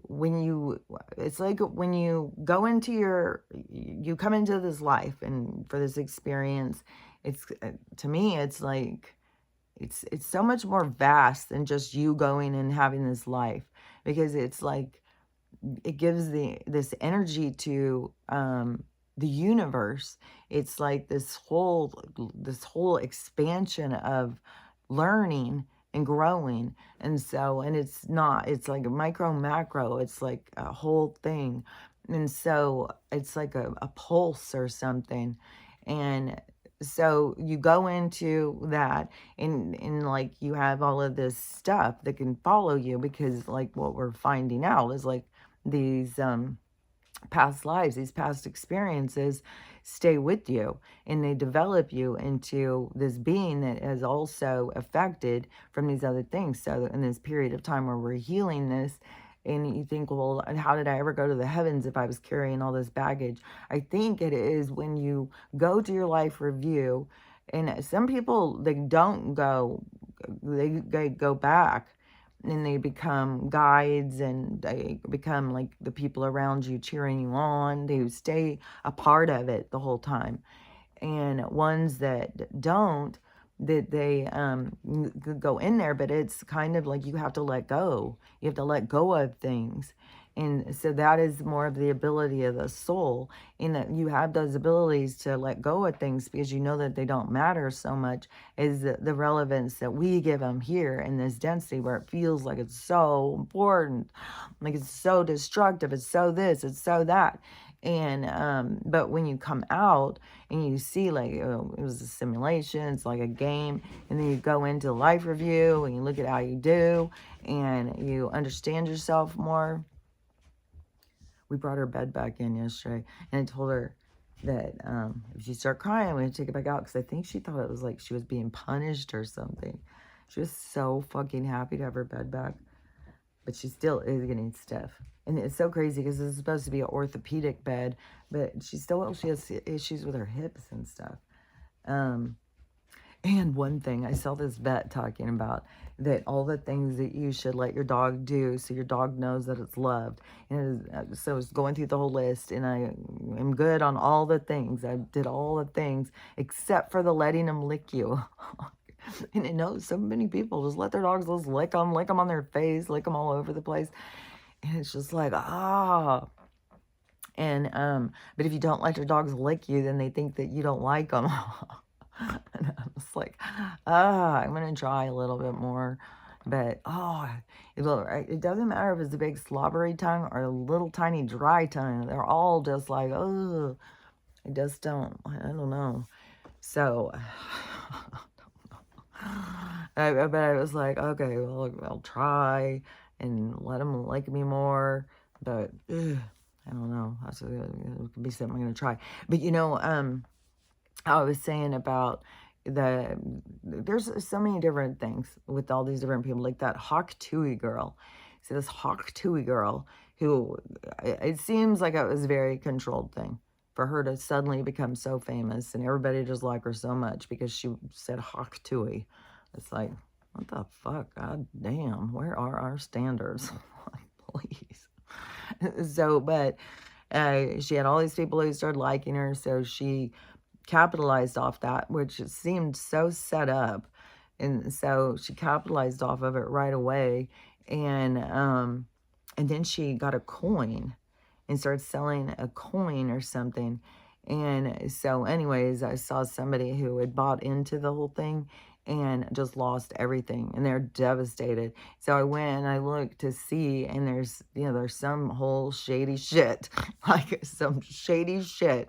when you, it's like when you go into you come into this life and for this experience, it's to me it's like it's so much more vast than just you going and having this life, because it's like it gives this energy to the universe. It's like this whole expansion of learning and growing. And so, and it's like a micro macro, it's like a whole thing. And so it's like a pulse or something. And so you go into that, and like you have all of this stuff that can follow you, because like what we're finding out is like these past lives, these past experiences stay with you, and they develop you into this being that is also affected from these other things. So in this period of time where we're healing this, and you think, well, how did I ever go to the heavens if I was carrying all this baggage? I think it is when you go to your life review, and some people, they don't go, they go back, and they become guides, and they become like the people around you cheering you on. They stay a part of it the whole time. And ones that don't, that they go in there, but it's kind of like you have to let go. You have to let go of things. And so that is more of the ability of the soul, in that you have those abilities to let go of things because you know that they don't matter so much as the relevance that we give them here in this density, where it feels like it's so important, like it's so destructive, it's so this, it's so that. And but when you come out and you see like, oh, it was a simulation, it's like a game, and then you go into life review and you look at how you do and you understand yourself more. We brought her bed back in yesterday, and I told her that if she start crying, I'm going to take it back out, because I think she thought it was like she was being punished or something. She was so fucking happy to have her bed back, but she still is getting stiff. And it's so crazy because this is supposed to be an orthopedic bed, but she has issues with her hips and stuff. And one thing, I saw this vet talking about that all the things that you should let your dog do so your dog knows that it's loved. And so I was going through the whole list, and I am good on all the things. I did all the things except for the letting them lick you. And I know so many people just let their dogs just lick them on their face, lick them all over the place. And it's just like, ah. And, but if you don't let your dogs lick you, then they think that you don't like them. And I was like, I'm going to try a little bit more. But, it doesn't matter if it's a big slobbery tongue or a little tiny dry tongue. They're all just like, oh, I just don't, I don't know. So, but I was like, okay, well, I'll try and let them like me more. But, I don't know. It could be something I'm going to try. But, I was saying about there's so many different things with all these different people, like that Hawk Tuohy girl. So this Hawk Tuohy girl, who it seems like it was a very controlled thing for her to suddenly become so famous, and everybody just like her so much because she said Hawk Tuohy. It's like, what the fuck? God damn, where are our standards? Please. So, but She had all these people who started liking her, so she capitalized off that, which seemed so set up. And so she capitalized off of it right away. And then she got a coin and started selling a coin or something. And so anyways, I saw somebody who had bought into the whole thing and just lost everything, and they're devastated. So I went and I looked to see, and there's some whole shady shit, like some shady shit.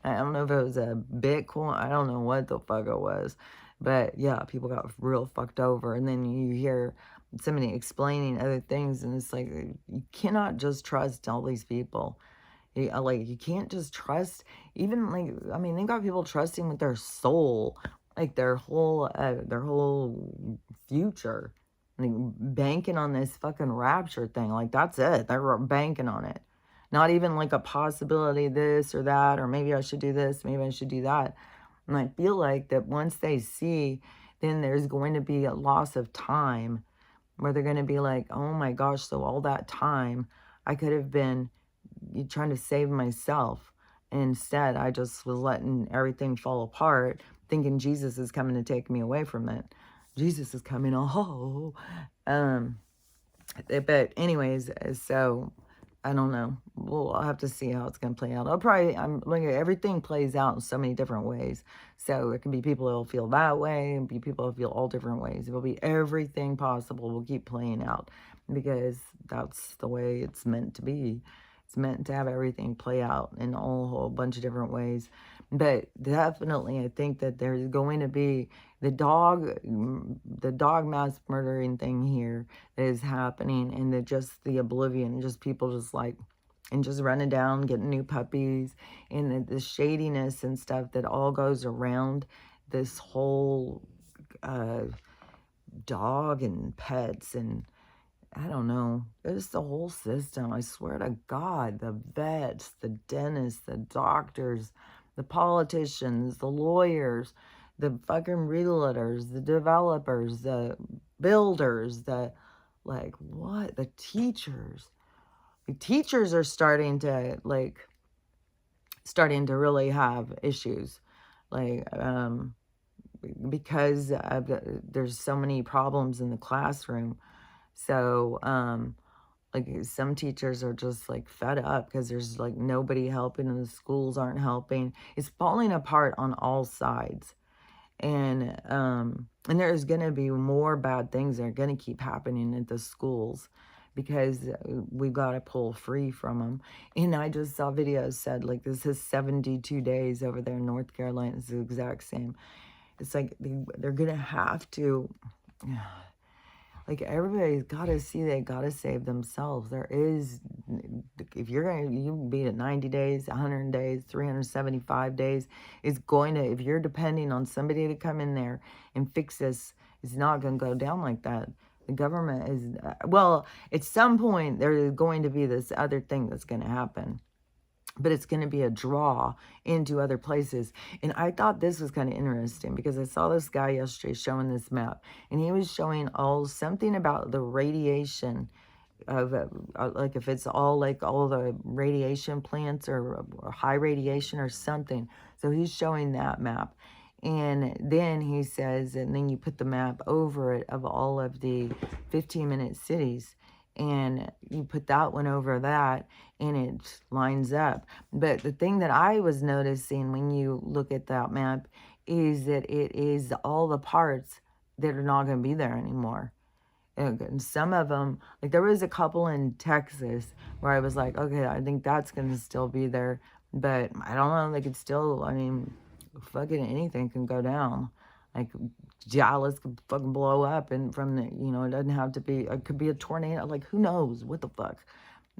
I don't know if it was a Bitcoin, I don't know what the fuck it was, but yeah, people got real fucked over. And then you hear somebody explaining other things, and it's like, you cannot just trust all these people. You can't just trust, even like, I mean, they got people trusting with their soul, like their whole future, like banking on this fucking rapture thing. Like, that's it. They're banking on it. Not even like a possibility, this or that, or maybe I should do this, maybe I should do that. And I feel like that once they see, then there's going to be a loss of time where they're going to be like, oh my gosh, so all that time I could have been trying to save myself. And instead, I just was letting everything fall apart, thinking Jesus is coming to take me away from it. Jesus is coming. Oh, but anyways, so I don't know. We'll have to see how it's going to play out. I'm like, everything plays out in so many different ways. So it can be people that'll feel that way, and be people that feel all different ways. It will be everything possible will keep playing out, because that's the way it's meant to be. It's meant to have everything play out in a whole bunch of different ways. But definitely, I think that there's going to be the dog mass murdering thing here that is happening, and the oblivion, just people just like, and just running down, getting new puppies, and the shadiness and stuff that all goes around this whole dog and pets, and I don't know, it's the whole system. I swear to God, the vets, the dentists, the doctors, the politicians, the lawyers, the fucking realtors, the developers, the builders, like, what? The teachers. The teachers are starting to really have issues. Like, because there's so many problems in the classroom. So, like, some teachers are just like fed up because there's like nobody helping, and the schools aren't helping. It's falling apart on all sides. And there's going to be more bad things that are going to keep happening at the schools, because we've got to pull free from them. And I just saw videos said, like, this is 72 days over there in North Carolina. It's the exact same. It's like they're going to have to, like, everybody's got to see they got to save themselves. There is, if you're going to, you beat it 90 days, 100 days, 375 days, it's going to, if you're depending on somebody to come in there and fix this, it's not going to go down like that. The government is, well, at some point, there is going to be this other thing that's going to happen. But it's going to be a draw into other places. And I thought this was kind of interesting, because I saw this guy yesterday showing this map, and he was showing something about the radiation of, like, if it's all like all the radiation plants or high radiation or something. So he's showing that map. And then he says, and then you put the map over it of all of the 15-minute cities, and you put that one over that, and it lines up. But the thing that I was noticing when you look at that map is that it is all the parts that are not going to be there anymore. And some of them, like, there was a couple in Texas where I was like, okay, I think that's going to still be there. But I don't know, they could still, I mean, fucking anything can go down. Like, Dallas could fucking blow up, and from the, it doesn't have to be, it could be a tornado. Like, who knows? What the fuck?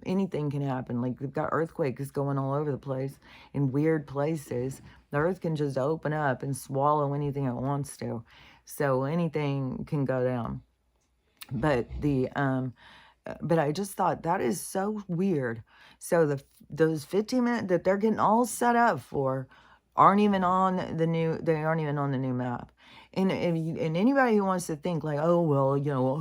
Anything can happen. Like, we've got earthquakes going all over the place in weird places. The earth can just open up and swallow anything it wants to. So anything can go down. But but I just thought that is so weird. So those 15 minutes that they're getting all set up for aren't even on the new map. And anybody who wants to think like, oh, well,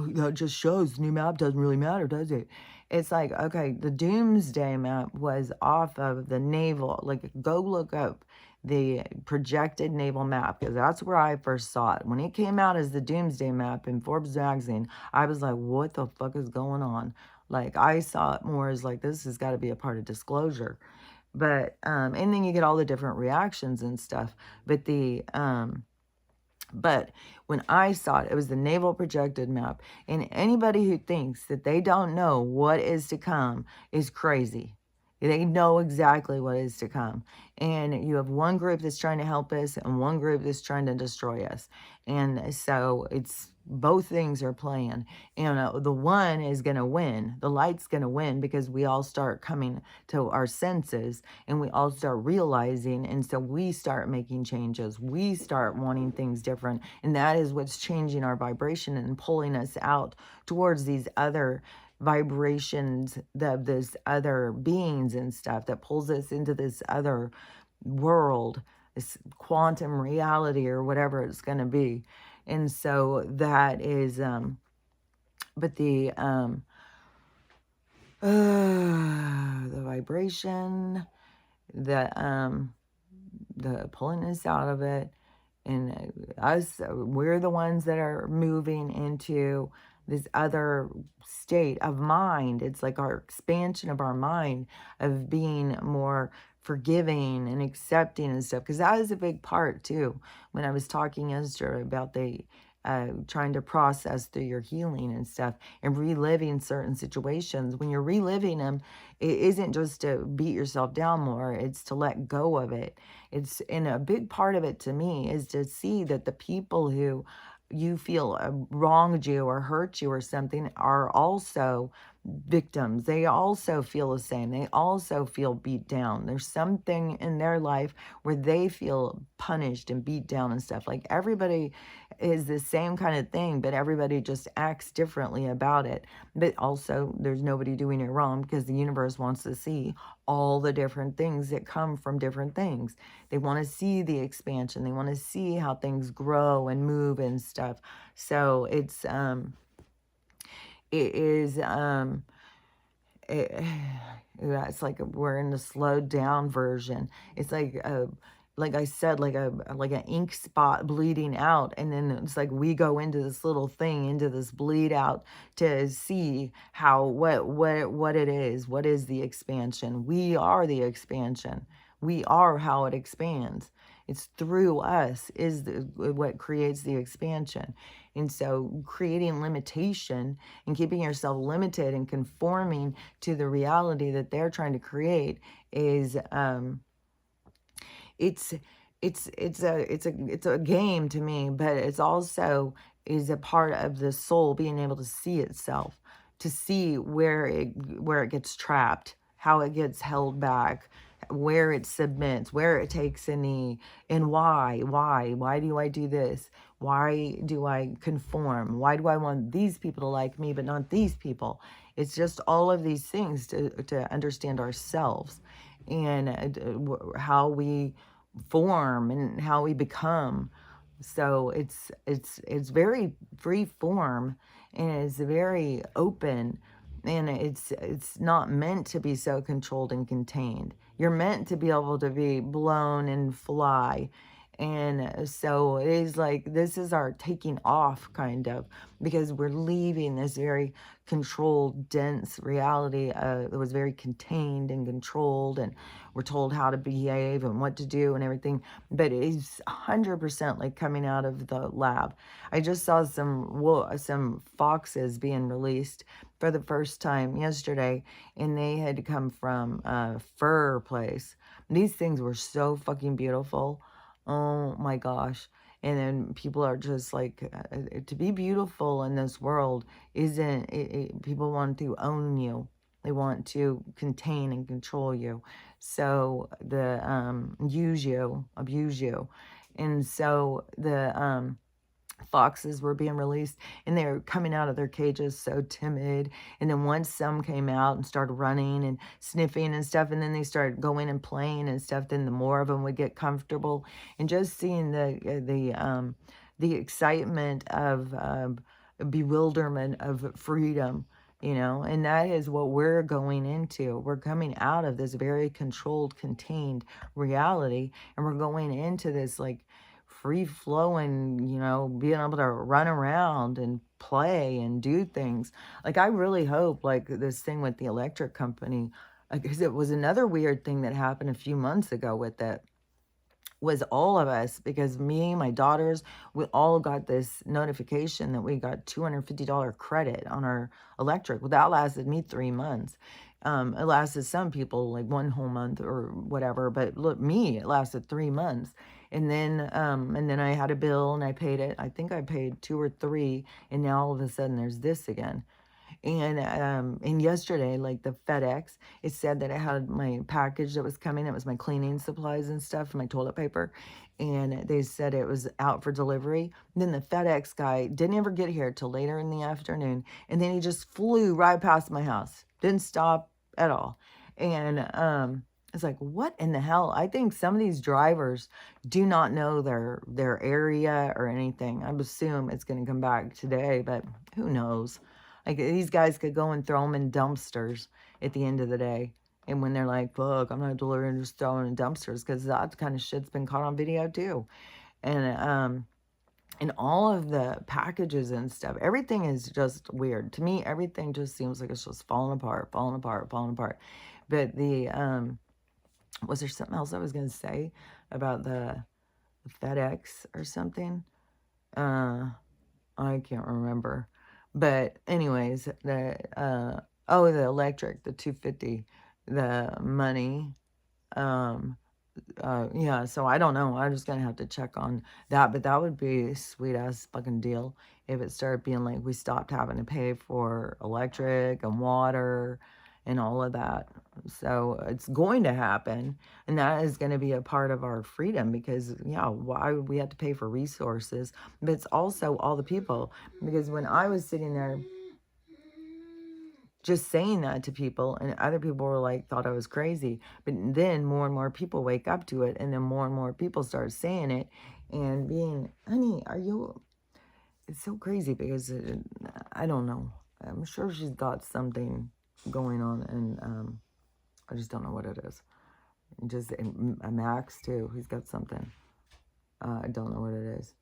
that just shows the new map doesn't really matter, does it? it's like, okay, the doomsday map was off of the naval. Like, go look up the projected naval map because that's where I first saw it. When it came out as the doomsday map in Forbes magazine, I was like, what the fuck is going on? Like, I saw it more as like, this has got to be a part of disclosure. But, and then you get all the different reactions and stuff. But when I saw it, it was the naval projected map. And anybody who thinks that they don't know what is to come is crazy. They know exactly what is to come. And you have one group that's trying to help us and one group that's trying to destroy us. And so it's both things are playing. And the one is going to win. The light's going to win because we all start coming to our senses and we all start realizing. And so we start making changes. We start wanting things different. And that is what's changing our vibration and pulling us out towards these other vibrations of this other beings and stuff that pulls us into this other world, this quantum reality or whatever it's going to be. And so that is, but the vibration, the pulling us out of it, and us, we're the ones that are moving into this other state of mind. It's like our expansion of our mind of being more forgiving and accepting and stuff, because that was a big part too when I was talking yesterday about the trying to process through your healing and stuff and reliving certain situations. When you're reliving them, it isn't just to beat yourself down more, it's to let go of it. It's, and a big part of it to me is to see that the people who you feel wronged you or hurt you or something are also victims. They also feel the same. They also feel beat down. There's something in their life where they feel punished and beat down and stuff. Like, everybody is the same kind of thing, but everybody just acts differently about it. But also, there's nobody doing it wrong because the universe wants to see all the different things that come from different things. They want to see the expansion. They want to see how things grow and move and stuff. So it is it's like we're in the slowed down version. It's like I said, like an ink spot bleeding out, and then it's like we go into this little thing, into this bleed out, to see how what it is. What is the expansion? We are the expansion. We are how it expands. It's through us is what creates the expansion. And so creating limitation and keeping yourself limited and conforming to the reality that they're trying to create is it's it's a game to me, but it's also is a part of the soul being able to see itself, to see where it gets trapped, how it gets held back, where it submits, where it takes a knee, and why do I do this? Why do I conform? Why do I want these people to like me but not these people? It's just all of these things to understand ourselves and how we form and how we become. So it's very free form and it's very open, and it's not meant to be so controlled and contained. You're meant to be able to be blown and fly. And so it is like this is our taking off, kind of, because we're leaving this very controlled, dense reality that was very contained and controlled, and we're told how to behave and what to do and everything. But it's 100% like coming out of the lab. I just saw some foxes being released for the first time yesterday, and they had come from a fur place. These things were so fucking beautiful. Oh my gosh. And then people are just like, to be beautiful in this world isn't, people want to own you. They want to contain and control you. So use you, abuse you. And so the foxes were being released, and they were coming out of their cages so timid. And then once some came out and started running and sniffing and stuff, and then they started going and playing and stuff, then the more of them would get comfortable. And just seeing the excitement of bewilderment of freedom and that is what we're going into. We're coming out of this very controlled, contained reality, and we're going into this like free flowing, being able to run around and play and do things. Like, I really hope, like, this thing with the electric company, because it was another weird thing that happened a few months ago with it, was all of us, because me, my daughters, we all got this notification that we got $250 credit on our electric. Well, that lasted me 3 months. It lasted some people like one whole month or whatever, but look, me, it lasted 3 months. And then I had a bill and I paid it. I think I paid two or three, and now all of a sudden there's this again. And yesterday, like the FedEx, it said that it had my package that was coming. It was my cleaning supplies and stuff, my toilet paper. And they said it was out for delivery. And then the FedEx guy didn't ever get here till later in the afternoon. And then he just flew right past my house. Didn't stop at all. And it's like, what in the hell? I think some of these drivers do not know their area or anything. I assume it's going to come back today, but who knows? Like, these guys could go and throw them in dumpsters at the end of the day. And when they're like, fuck, I'm not delivering, just throwing in dumpsters, because that kind of shit's been caught on video too. And all of the packages and stuff, everything is just weird. To me, everything just seems like it's just falling apart, falling apart, falling apart. But was there something else I was going to say about the FedEx or something? I can't remember. But anyways, the electric, the 250, the money. Yeah, so I don't know. I'm just gonna have to check on that, but that would be a sweet ass fucking deal if it started being like we stopped having to pay for electric and water and all of that. So it's going to happen, and that is going to be a part of our freedom, because yeah, why would we have to pay for resources? But it's also all the people, because when I was sitting there just saying that to people, and other people were like, thought I was crazy, but then more and more people wake up to it, and then more and more people start saying it and being, honey, it's so crazy, because I don't know, I'm sure she's got something going on, and I just don't know what it is. Just a Max too, he's got something. I don't know what it is.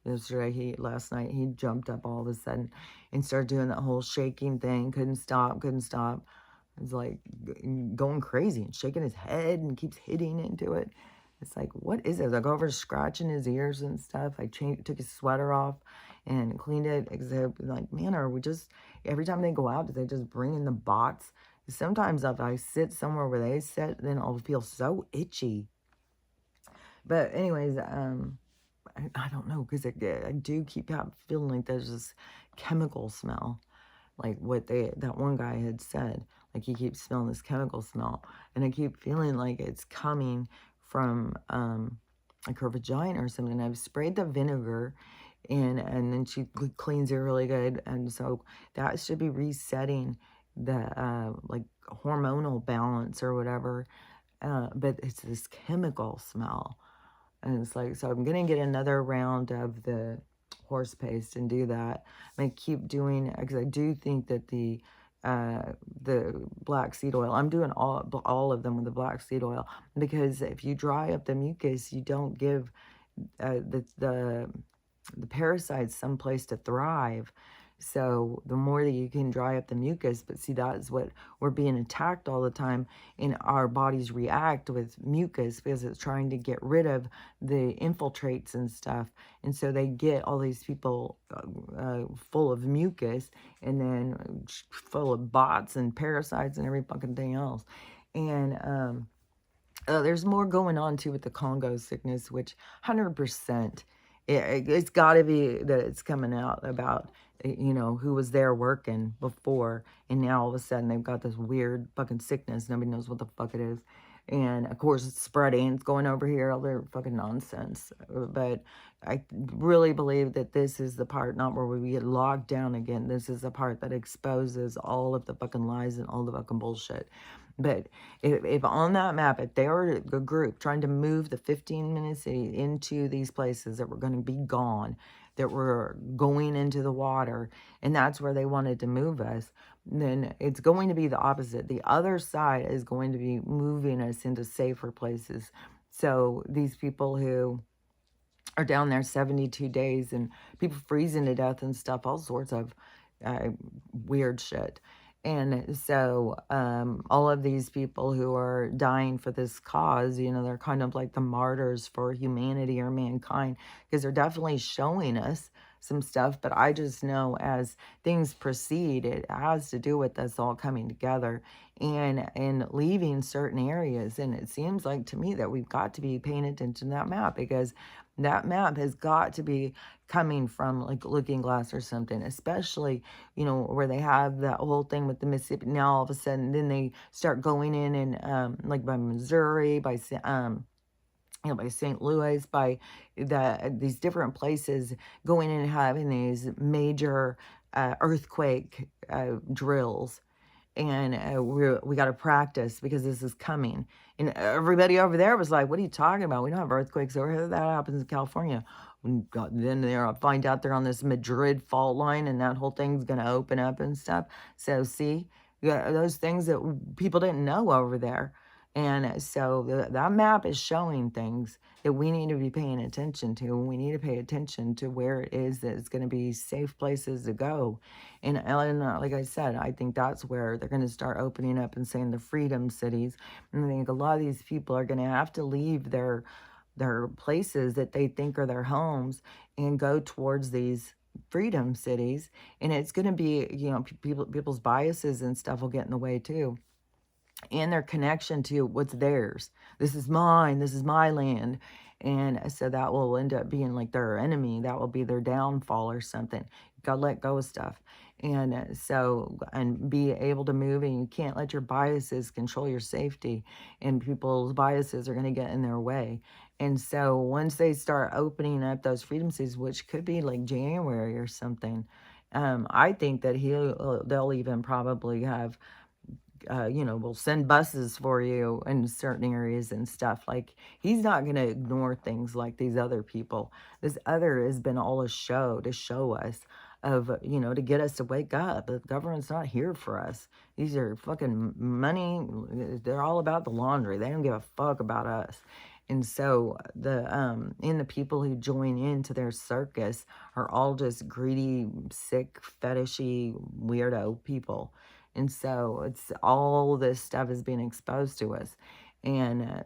Last night, he jumped up all of a sudden and started doing that whole shaking thing. Couldn't stop. It's like going crazy and shaking his head and keeps hitting into it. It's like, what is it? I go over scratching his ears and stuff. I took his sweater off and cleaned it. Except, like, man, are we just, every time they go out, do they just bring in the bots? Sometimes if I sit somewhere where they sit, then I'll feel so itchy. But anyways, I don't know, because I do keep feeling like there's this chemical smell, like what that one guy had said, like he keeps smelling this chemical smell, and I keep feeling like it's coming from like her vagina or something. I've sprayed the vinegar, and then she cleans it really good, and so that should be resetting the like hormonal balance or whatever. But it's this chemical smell. And it's like, so I'm going to get another round of the horse paste and do that. I'm going to keep doing, because I do think that the black seed oil, I'm doing all of them with the black seed oil, because if you dry up the mucus, you don't give the parasites someplace to thrive. So the more that you can dry up the mucus, but see, that's what we're being attacked all the time, and our bodies react with mucus because it's trying to get rid of the infiltrates and stuff. And so they get all these people full of mucus, and then full of bots and parasites and every fucking thing else. And there's more going on too with the Congo sickness, which 100%, it's got to be that it's coming out about, who was there working before, and now all of a sudden they've got this weird fucking sickness. Nobody knows what the fuck it is. And of course it's spreading, it's going over here, all their fucking nonsense. But I really believe that this is the part, not where we get locked down again. This is the part that exposes all of the fucking lies and all the fucking bullshit. But if on that map, if they were a group trying to move the 15-minute city into these places that were going to be gone, that were going into the water, and that's where they wanted to move us, then it's going to be the opposite. The other side is going to be moving us into safer places. So these people who are down there 72 days and people freezing to death and stuff, all sorts of uh, weird shit. And so all of these people who are dying for this cause, you know, they're kind of like the martyrs for humanity or mankind, because they're definitely showing us some stuff. But I just know as things proceed, it has to do with us all coming together and leaving certain areas. And it seems like to me that we've got to be paying attention to that map, because that map has got to be coming from like Looking Glass or something, especially, you know, where they have that whole thing with the Mississippi. Now all of a sudden, then they start going in and like by Missouri, by you know, by St. Louis, by these different places, going in and having these major earthquake drills. And we got to practice because this is coming. And everybody over there was like, what are you talking about? We don't have earthquakes over here. That happens in California. Then I find out they're on this Madrid fault line and that whole thing's going to open up and stuff. So see, yeah, those things that people didn't know over there. And so that map is showing things that we need to be paying attention to. And we need to pay attention to where it is that it's going to be safe places to go. And like I said, I think that's where they're going to start opening up and saying the freedom cities. And I think a lot of these people are going to have to leave their places that they think are their homes and go towards these freedom cities. And it's going to be, you know, people's biases and stuff will get in the way too, and their connection to what's theirs. This is mine. This is my land. And so that will end up being like their enemy. That will be their downfall or something. You gotta let go of stuff. And and be able to move, and you can't let your biases control your safety. And people's biases are going to get in their way. And so once they start opening up those freedom cities, which could be like January or something, I think that they'll even probably have you know, will send buses for you in certain areas and stuff. Like, he's not going to ignore things like these other people. This other has been all a show to show us of, you know, to get us to wake up. The government's not here for us. These are fucking money. They're all about the laundry. They don't give a fuck about us. And so the people who join into their circus are all just greedy, sick, fetishy, weirdo people. And so it's all this stuff is being exposed to us. And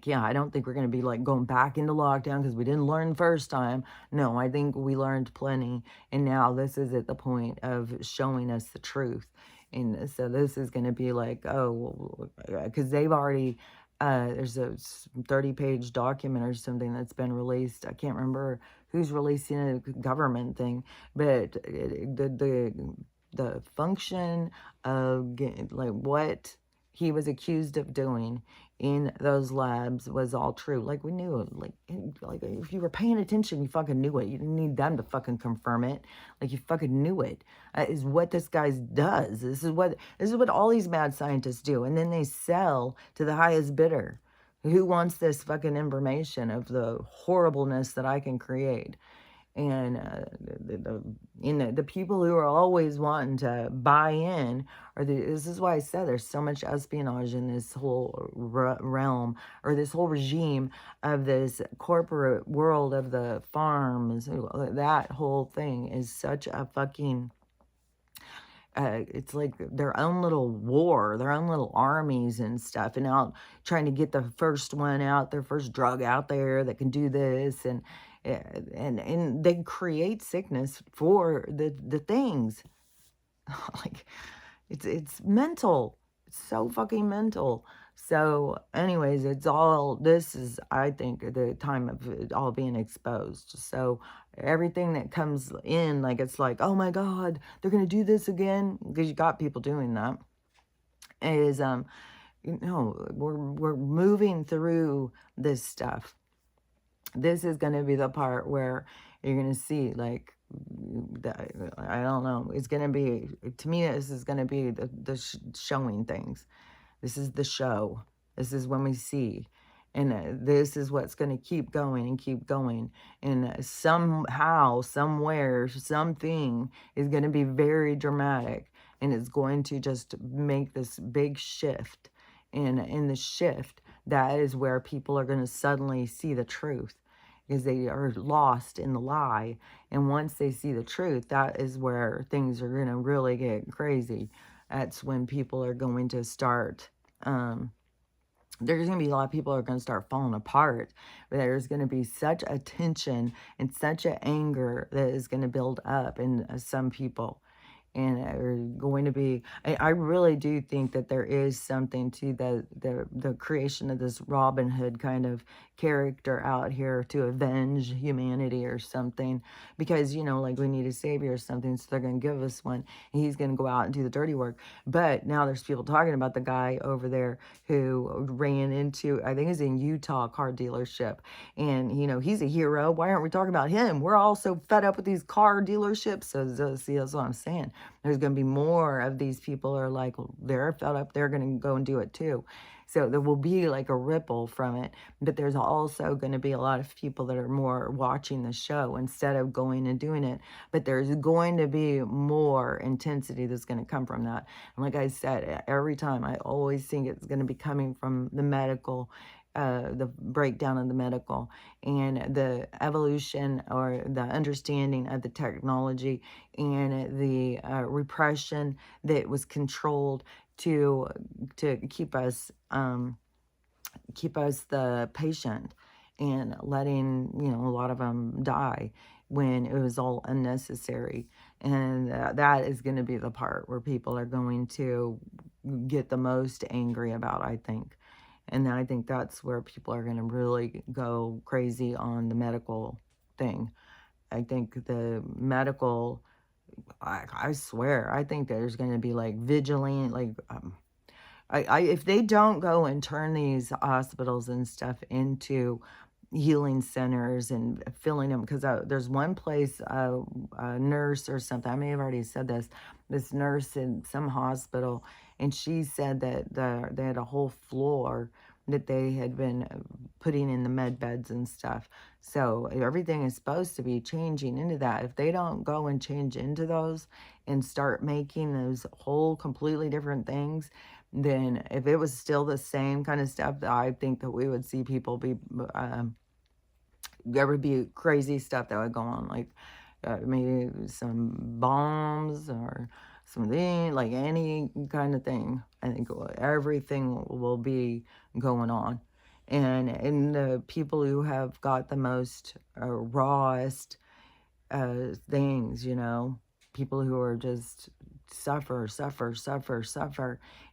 yeah, I don't think we're going to be like going back into lockdown because we didn't learn the first time. No, I think we learned plenty. And now this is at the point of showing us the truth. And so this is going to be like, oh, because they've already, there's a 30-page document or something that's been released. I can't remember who's releasing a government thing, but the function of like what he was accused of doing in those labs was all true. Like, we knew it. Like if you were paying attention, you fucking knew it. You didn't need them to fucking confirm it. Like, you fucking knew it. Is what this guy does. This is what all these mad scientists do. And then they sell to the highest bidder. Who wants this fucking information of the horribleness that I can create? And the people who are always wanting to buy in this is why I said there's so much espionage in this whole realm, or this whole regime of this corporate world of the farms. That whole thing is such a fucking it's like their own little war, their own little armies and stuff, and out trying to get the first one out, their first drug out there that can do this, and they create sickness for the things. Like, it's mental. It's so fucking mental. So anyways, this is, I think, the time of it all being exposed. So everything that comes in, like, it's like, oh my God, they're going to do this again. Because you got people doing that. Is, you know, we're moving through this stuff. This is going to be the part where you're going to see, like, I don't know. It's going to be, to me, this is going to be the showing things. This is the show. This is when we see. And this is what's going to keep going and keep going. And somehow, somewhere, something is going to be very dramatic. And it's going to just make this big shift. And in the shift, that is where people are going to suddenly see the truth, because they are lost in the lie. And once they see the truth, that is where things are going to really get crazy. That's when people are going to start, there's going to be a lot of people who are going to start falling apart. There's going to be such a tension and such an anger that is going to build up in some people, and are going to be, I really do think that there is something to the creation of this Robin Hood kind of character out here to avenge humanity or something, because, you know, like we need a savior or something, so they're going to give us one, and he's going to go out and do the dirty work. But now there's people talking about the guy over there who ran into, I think it's in Utah, car dealership, and, you know, he's a hero. Why aren't we talking about him? We're all so fed up with these car dealerships. So see, that's what I'm saying. There's going to be more of these people are like, they're fed up, they're going to go and do it too. So there will be like a ripple from it. But there's also going to be a lot of people that are more watching the show instead of going and doing it. But there's going to be more intensity that's going to come from that. And like I said, every time I always think it's going to be coming from the medical, the breakdown of the medical and the evolution or the understanding of the technology and the repression that was controlled to keep us the patient, and letting, you know, a lot of them die when it was all unnecessary. And that is going to be the part where people are going to get the most angry about, I think. And I think that's where people are going to really go crazy on the medical thing. I think the medical, I swear, I think there's going to be like vigilant, like, if they don't go and turn these hospitals and stuff into healing centers and filling them, because there's one place, a nurse or something, I may have already said this nurse in some hospital, and she said that they had a whole floor that they had been putting in the med beds and stuff. So everything is supposed to be changing into that. If they don't go and change into those and start making those whole completely different things, then if it was still the same kind of stuff, I think that we would see people be, there would be crazy stuff that would go on, like maybe some bombs or something, like any kind of thing. I think everything will be going on. And the people who have got the most rawest things, you know, people who are just suffer,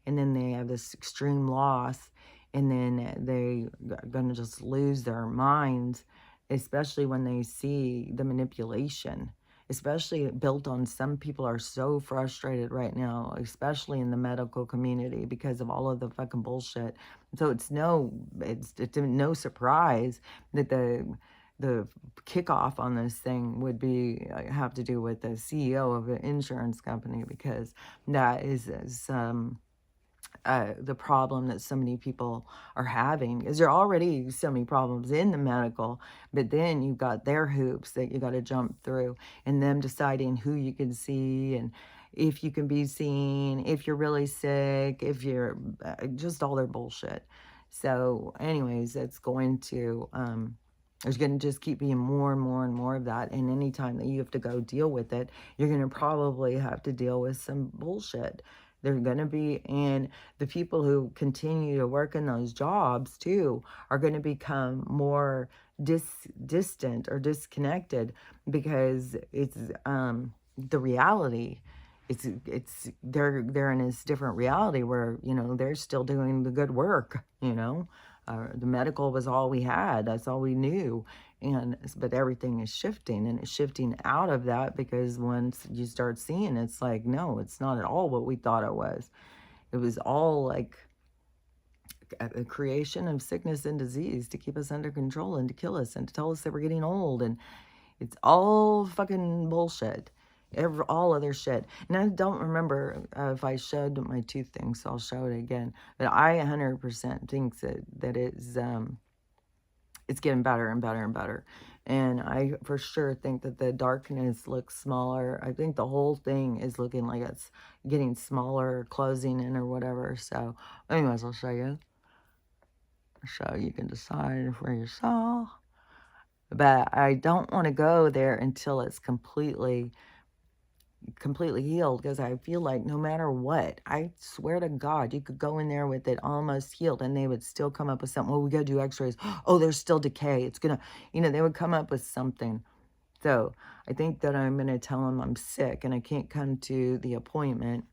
and then they have this extreme loss, and then they are going to just lose their minds, especially when they see the manipulation, especially built on, some people are so frustrated right now, especially in the medical community, because of all of the fucking bullshit. So it's no surprise that the kickoff on this thing would be have to do with the CEO of an insurance company, because that is the problem that so many people are having. Is there already so many problems in the medical, but then you've got their hoops that you got to jump through, and them deciding who you can see, and if you can be seen, if you're really sick, if you're just all their bullshit. So anyways, it's going to there's going to just keep being more and more and more of that. And anytime that you have to go deal with it, you're going to probably have to deal with some bullshit. They're going to be, and the people who continue to work in those jobs too are going to become more distant or disconnected, because it's the reality. They're in this different reality where, you know, they're still doing the good work, you know. The medical was all we had. That's all we knew. But everything is shifting, and it's shifting out of that, because once you start seeing, it's like, no, it's not at all what we thought it was. It was all like a creation of sickness and disease to keep us under control and to kill us and to tell us that we're getting old. And It's all fucking bullshit. All other shit. And I don't remember if I showed my tooth thing, so I'll show it again. But I 100% think that it's getting better and better and better. And I for sure think that the darkness looks smaller. I think the whole thing is looking like it's getting smaller, closing in or whatever. So anyways, I'll show you. So you can decide for yourself. But I don't want to go there until it's completely healed, because I feel like no matter what, I swear to God, you could go in there with it almost healed and they would still come up with something. Well, we got to do x-rays. Oh, there's still decay. It's going to, they would come up with something. So I think that I'm going to tell them I'm sick and I can't come to the appointment.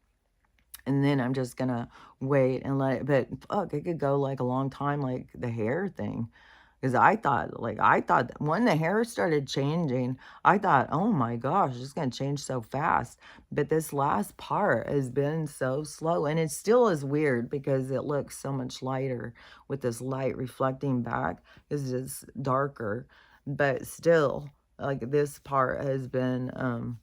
And then I'm just going to wait and let it, but fuck, it could go like a long time, like the hair thing. Because I thought that when the hair started changing, I thought, oh my gosh, it's going to change so fast. But this last part has been so slow. And it still is weird because it looks so much lighter with this light reflecting back because it's darker. But still, like this part has been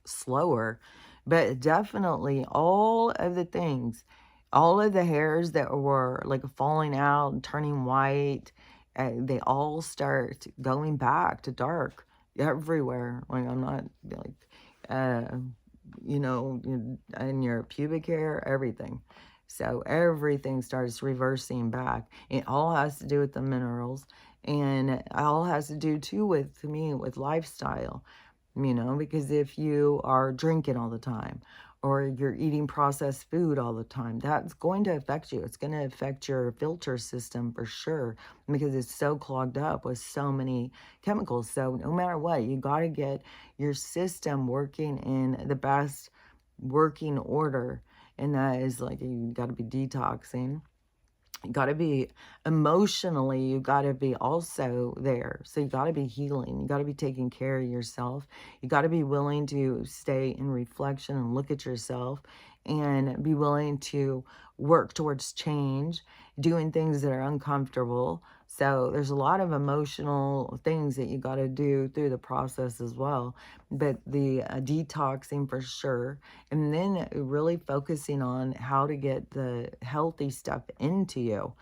slower. But definitely all of the things, all of the hairs that were like falling out and turning white, they all start going back to dark everywhere. Like I'm not like, in your pubic hair, everything. So everything starts reversing back. It all has to do with the minerals, and it all has to do too with me with lifestyle. Because if you are drinking all the time or you're eating processed food all the time, that's going to affect you. It's going to affect your filter system for sure because it's so clogged up with so many chemicals. So no matter what, you got to get your system working in the best working order. And that is like you got to be detoxing. You got to be emotionally, you got to be also there. So you got to be healing. You got to be taking care of yourself. You got to be willing to stay in reflection and look at yourself and be willing to work towards change, doing things that are uncomfortable. So there's a lot of emotional things that you got to do through the process as well. But the detoxing for sure, and then really focusing on how to get the healthy stuff into you,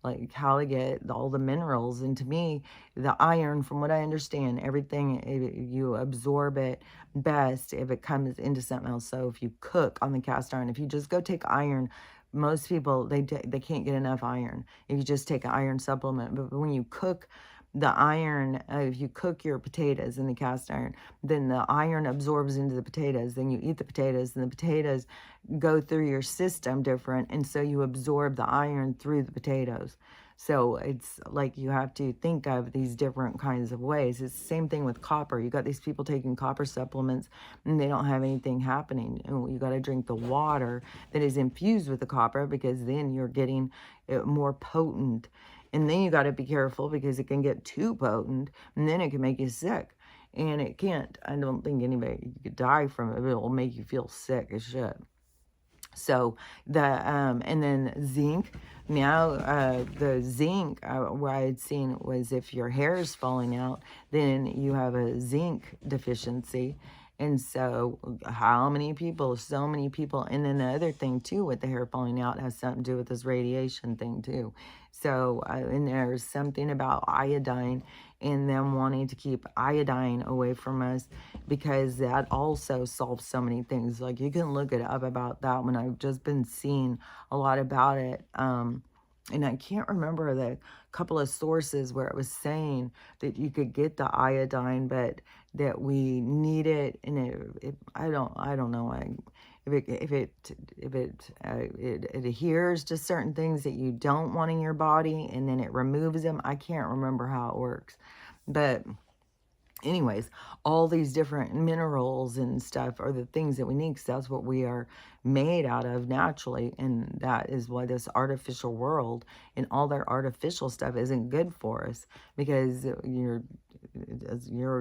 like how to get all the minerals. And to me, the iron, from what I understand, everything, you absorb it best if it comes into something else. So if you cook on the cast iron, if you just go take iron, most people, they can't get enough iron if you just take an iron supplement. But when you cook the iron, if you cook your potatoes in the cast iron, then the iron absorbs into the potatoes. Then you eat the potatoes, and the potatoes go through your system different, and so you absorb the iron through the potatoes. So it's like you have to think of these different kinds of ways. It's the same thing with copper. You got these people taking copper supplements and they don't have anything happening. You got to drink the water that is infused with the copper, because then you're getting it more potent. And then you got to be careful because it can get too potent and then it can make you sick. And it can't. I don't think anybody, you could die from it, but it will make you feel sick as shit. So and then zinc. Now the zinc, what I had seen was if your hair is falling out, then you have a zinc deficiency. And so how many people, so many people. And then the other thing too with the hair falling out has something to do with this radiation thing too. So and there's something about iodine and them wanting to keep iodine away from us, because that also solves so many things. Like you can look it up about that one. I've just been seeing a lot about it. And I can't remember the couple of sources where it was saying that you could get the iodine, but that we need it. And I don't know. It adheres to certain things that you don't want in your body, and then it removes them. I can't remember how it works, but anyways, all these different minerals and stuff are the things that we need, because that's what we are made out of naturally. And that is why this artificial world and all their artificial stuff isn't good for us, because you're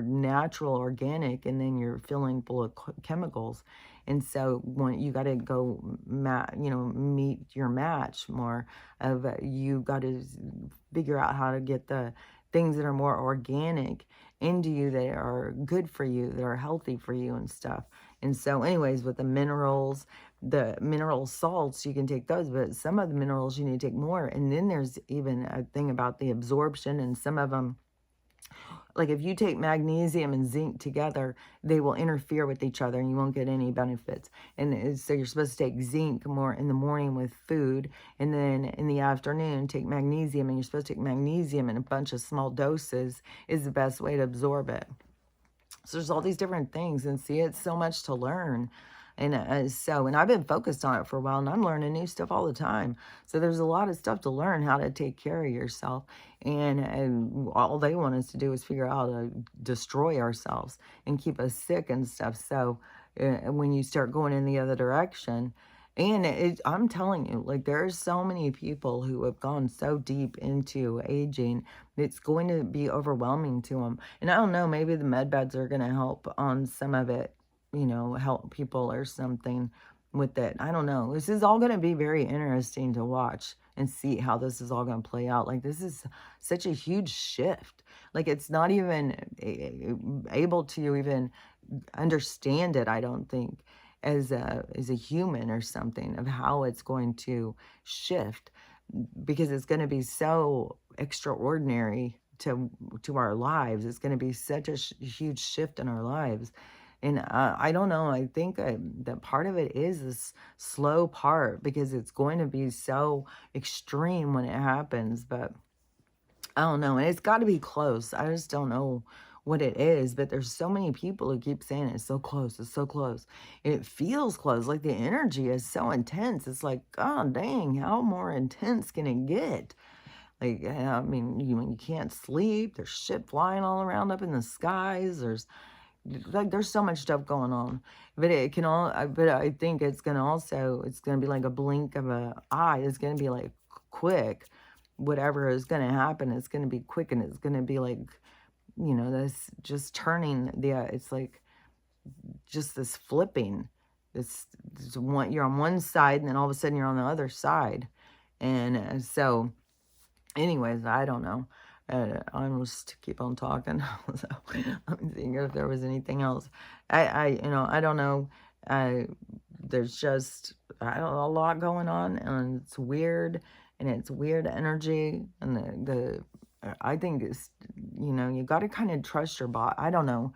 natural, organic, and then you're filling full of chemicals. And so when you got to go meet your match more of, you got to figure out how to get the things that are more organic into you that are good for you, that are healthy for you and stuff. And so anyways, with the mineral salts, you can take those, but some of the minerals you need to take more. And then there's even a thing about the absorption, and some of them, like if you take magnesium and zinc together, they will interfere with each other and you won't get any benefits. And so you're supposed to take zinc more in the morning with food, and then in the afternoon take magnesium, and you're supposed to take magnesium in a bunch of small doses is the best way to absorb it. So there's all these different things, and see, it's so much to learn. And I've been focused on it for a while, and I'm learning new stuff all the time. So there's a lot of stuff to learn, how to take care of yourself. And all they want us to do is figure out how to destroy ourselves and keep us sick and stuff. So when you start going in the other direction, and I'm telling you, like, there are so many people who have gone so deep into aging, it's going to be overwhelming to them. And I don't know, maybe the med beds are going to help on some of it, help people or something with it. I don't know. This is all going to be very interesting to watch and see how this is all going to play out. Like, this is such a huge shift. Like, it's not even able to even understand it, I don't think, as a human or something, of how it's going to shift, because it's going to be so extraordinary to our lives. It's going to be such a huge shift in our lives. And I don't know. I think that part of it is this slow part, because it's going to be so extreme when it happens. But I don't know. And it's got to be close. I just don't know what it is. But there's so many people who keep saying it's so close. It's so close. It feels close. Like the energy is so intense. It's like, oh, dang, how more intense can it get? Like, I mean, you can't sleep. There's shit flying all around up in the skies. There's so much stuff going on, but but I think it's gonna be like a blink of a eye. It's gonna be like quick. Whatever is gonna happen, it's gonna be quick, and it's gonna be like, this just turning it's like just this flipping. This one, you're on one side, and then all of a sudden you're on the other side. And so anyways, I don't know. I'm just keep on talking. So I'm thinking if there was anything else. I don't know. There's just, I don't know, a lot going on, and it's weird, and it's weird energy, and I think it's, you got to kind of trust your body. I don't know.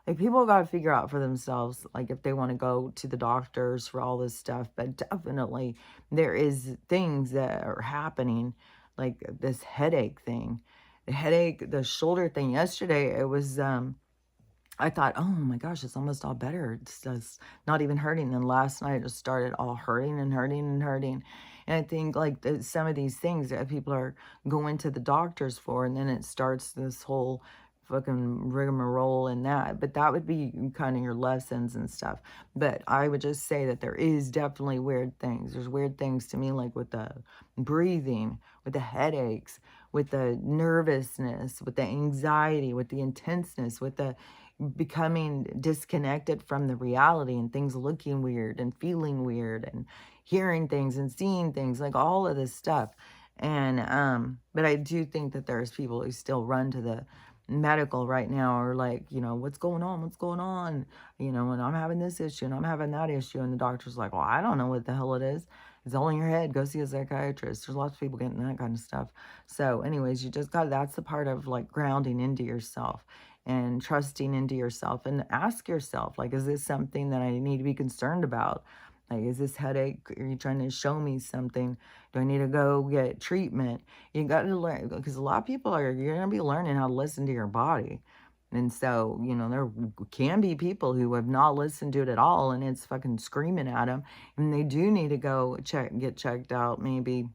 Like, people got to figure out for themselves, like, if they want to go to the doctors for all this stuff. But definitely there is things that are happening, like this headache thing, the shoulder thing. Yesterday, it was, I thought, oh my gosh, it's almost all better. It's just not even hurting. Then last night, it just started all hurting and hurting and hurting. And I think, like, some of these things that people are going to the doctors for, and then it starts this whole fucking rigmarole in that. But that would be kind of your lessons and stuff. But I would just say that there is definitely weird things. There's weird things to me, like with the breathing, with the headaches, with the nervousness, with the anxiety, with the intenseness, with the becoming disconnected from the reality, and things looking weird and feeling weird and hearing things and seeing things, like all of this stuff. And but I do think that there's people who still run to the medical right now, or like, what's going on, and I'm having this issue and I'm having that issue, and the doctor's like, well, I don't know what the hell it is. It's all in your head. Go see a psychiatrist. There's lots of people getting that kind of stuff. So anyways, you just got, that's the part of like grounding into yourself and trusting into yourself, and ask yourself, like, is this something that I need to be concerned about? Like, is this headache, are you trying to show me something? Do I need to go get treatment? You got to learn, because a lot of people you're going to be learning how to listen to your body. And so, there can be people who have not listened to it at all, and it's fucking screaming at them, and they do need to go get checked out, maybe,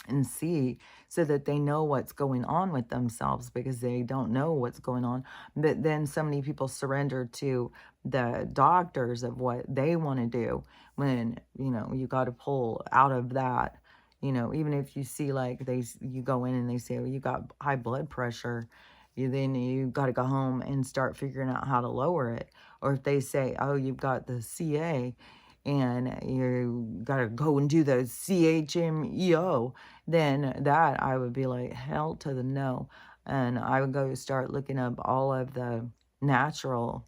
and see, so that they know what's going on with themselves, because they don't know what's going on. But then so many people surrender to the doctors of what they want to do, when, you got to pull out of that. Even if you see, like, you go in and they say, well, you got high blood pressure, then you got to go home and start figuring out how to lower it. Or if they say, oh, you've got the CA, and you got to go and do the CHMEO, then that I would be like, hell to the no. And I would go start looking up all of the natural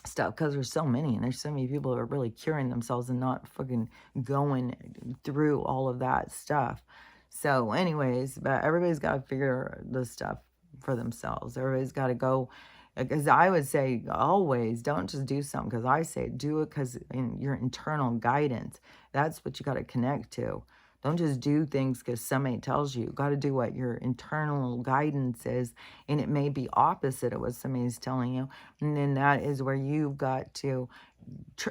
stuff because there's so many and there's so many people who are really curing themselves and not fucking going through all of that stuff. So anyways, but everybody's got to figure this stuff for themselves. Everybody's got to go, because I would say always don't just do something because I say it. Do it because in your internal guidance, that's what you got to connect to. Don't just do things because somebody tells you. You got to do what your internal guidance is, and it may be opposite of what somebody's telling you. And then that is where you've got to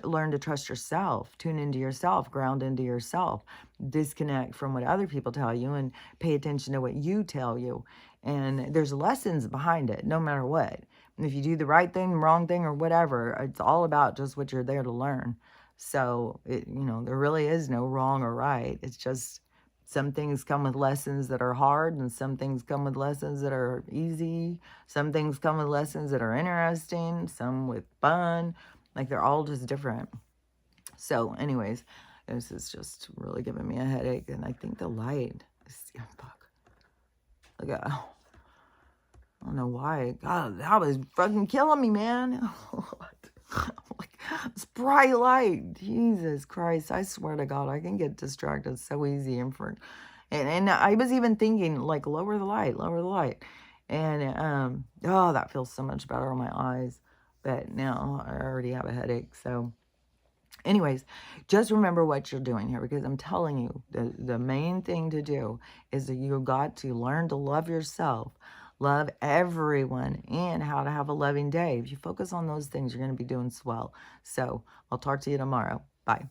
learn to trust yourself, tune into yourself, ground into yourself, disconnect from what other people tell you, and pay attention to what you tell you. And there's lessons behind it, no matter what. And if you do the right thing, wrong thing, or whatever, it's all about just what you're there to learn. So, there really is no wrong or right. It's just some things come with lessons that are hard, and some things come with lessons that are easy. Some things come with lessons that are interesting, some with fun. Like, they're all just different. So, anyways, this is just really giving me a headache. And I think the light is, fuck. Look at, I don't know why. God, that was fucking killing me, man. Like, it's bright light. Jesus Christ. I swear to God, I can get distracted so easy. And I was even thinking, like, lower the light, lower the light. And, oh, that feels so much better on my eyes. But now I already have a headache. So, anyways, just remember what you're doing here, because I'm telling you, the main thing to do is that you've got to learn to love yourself, love everyone, and how to have a loving day. If you focus on those things, you're going to be doing swell. So I'll talk to you tomorrow. Bye.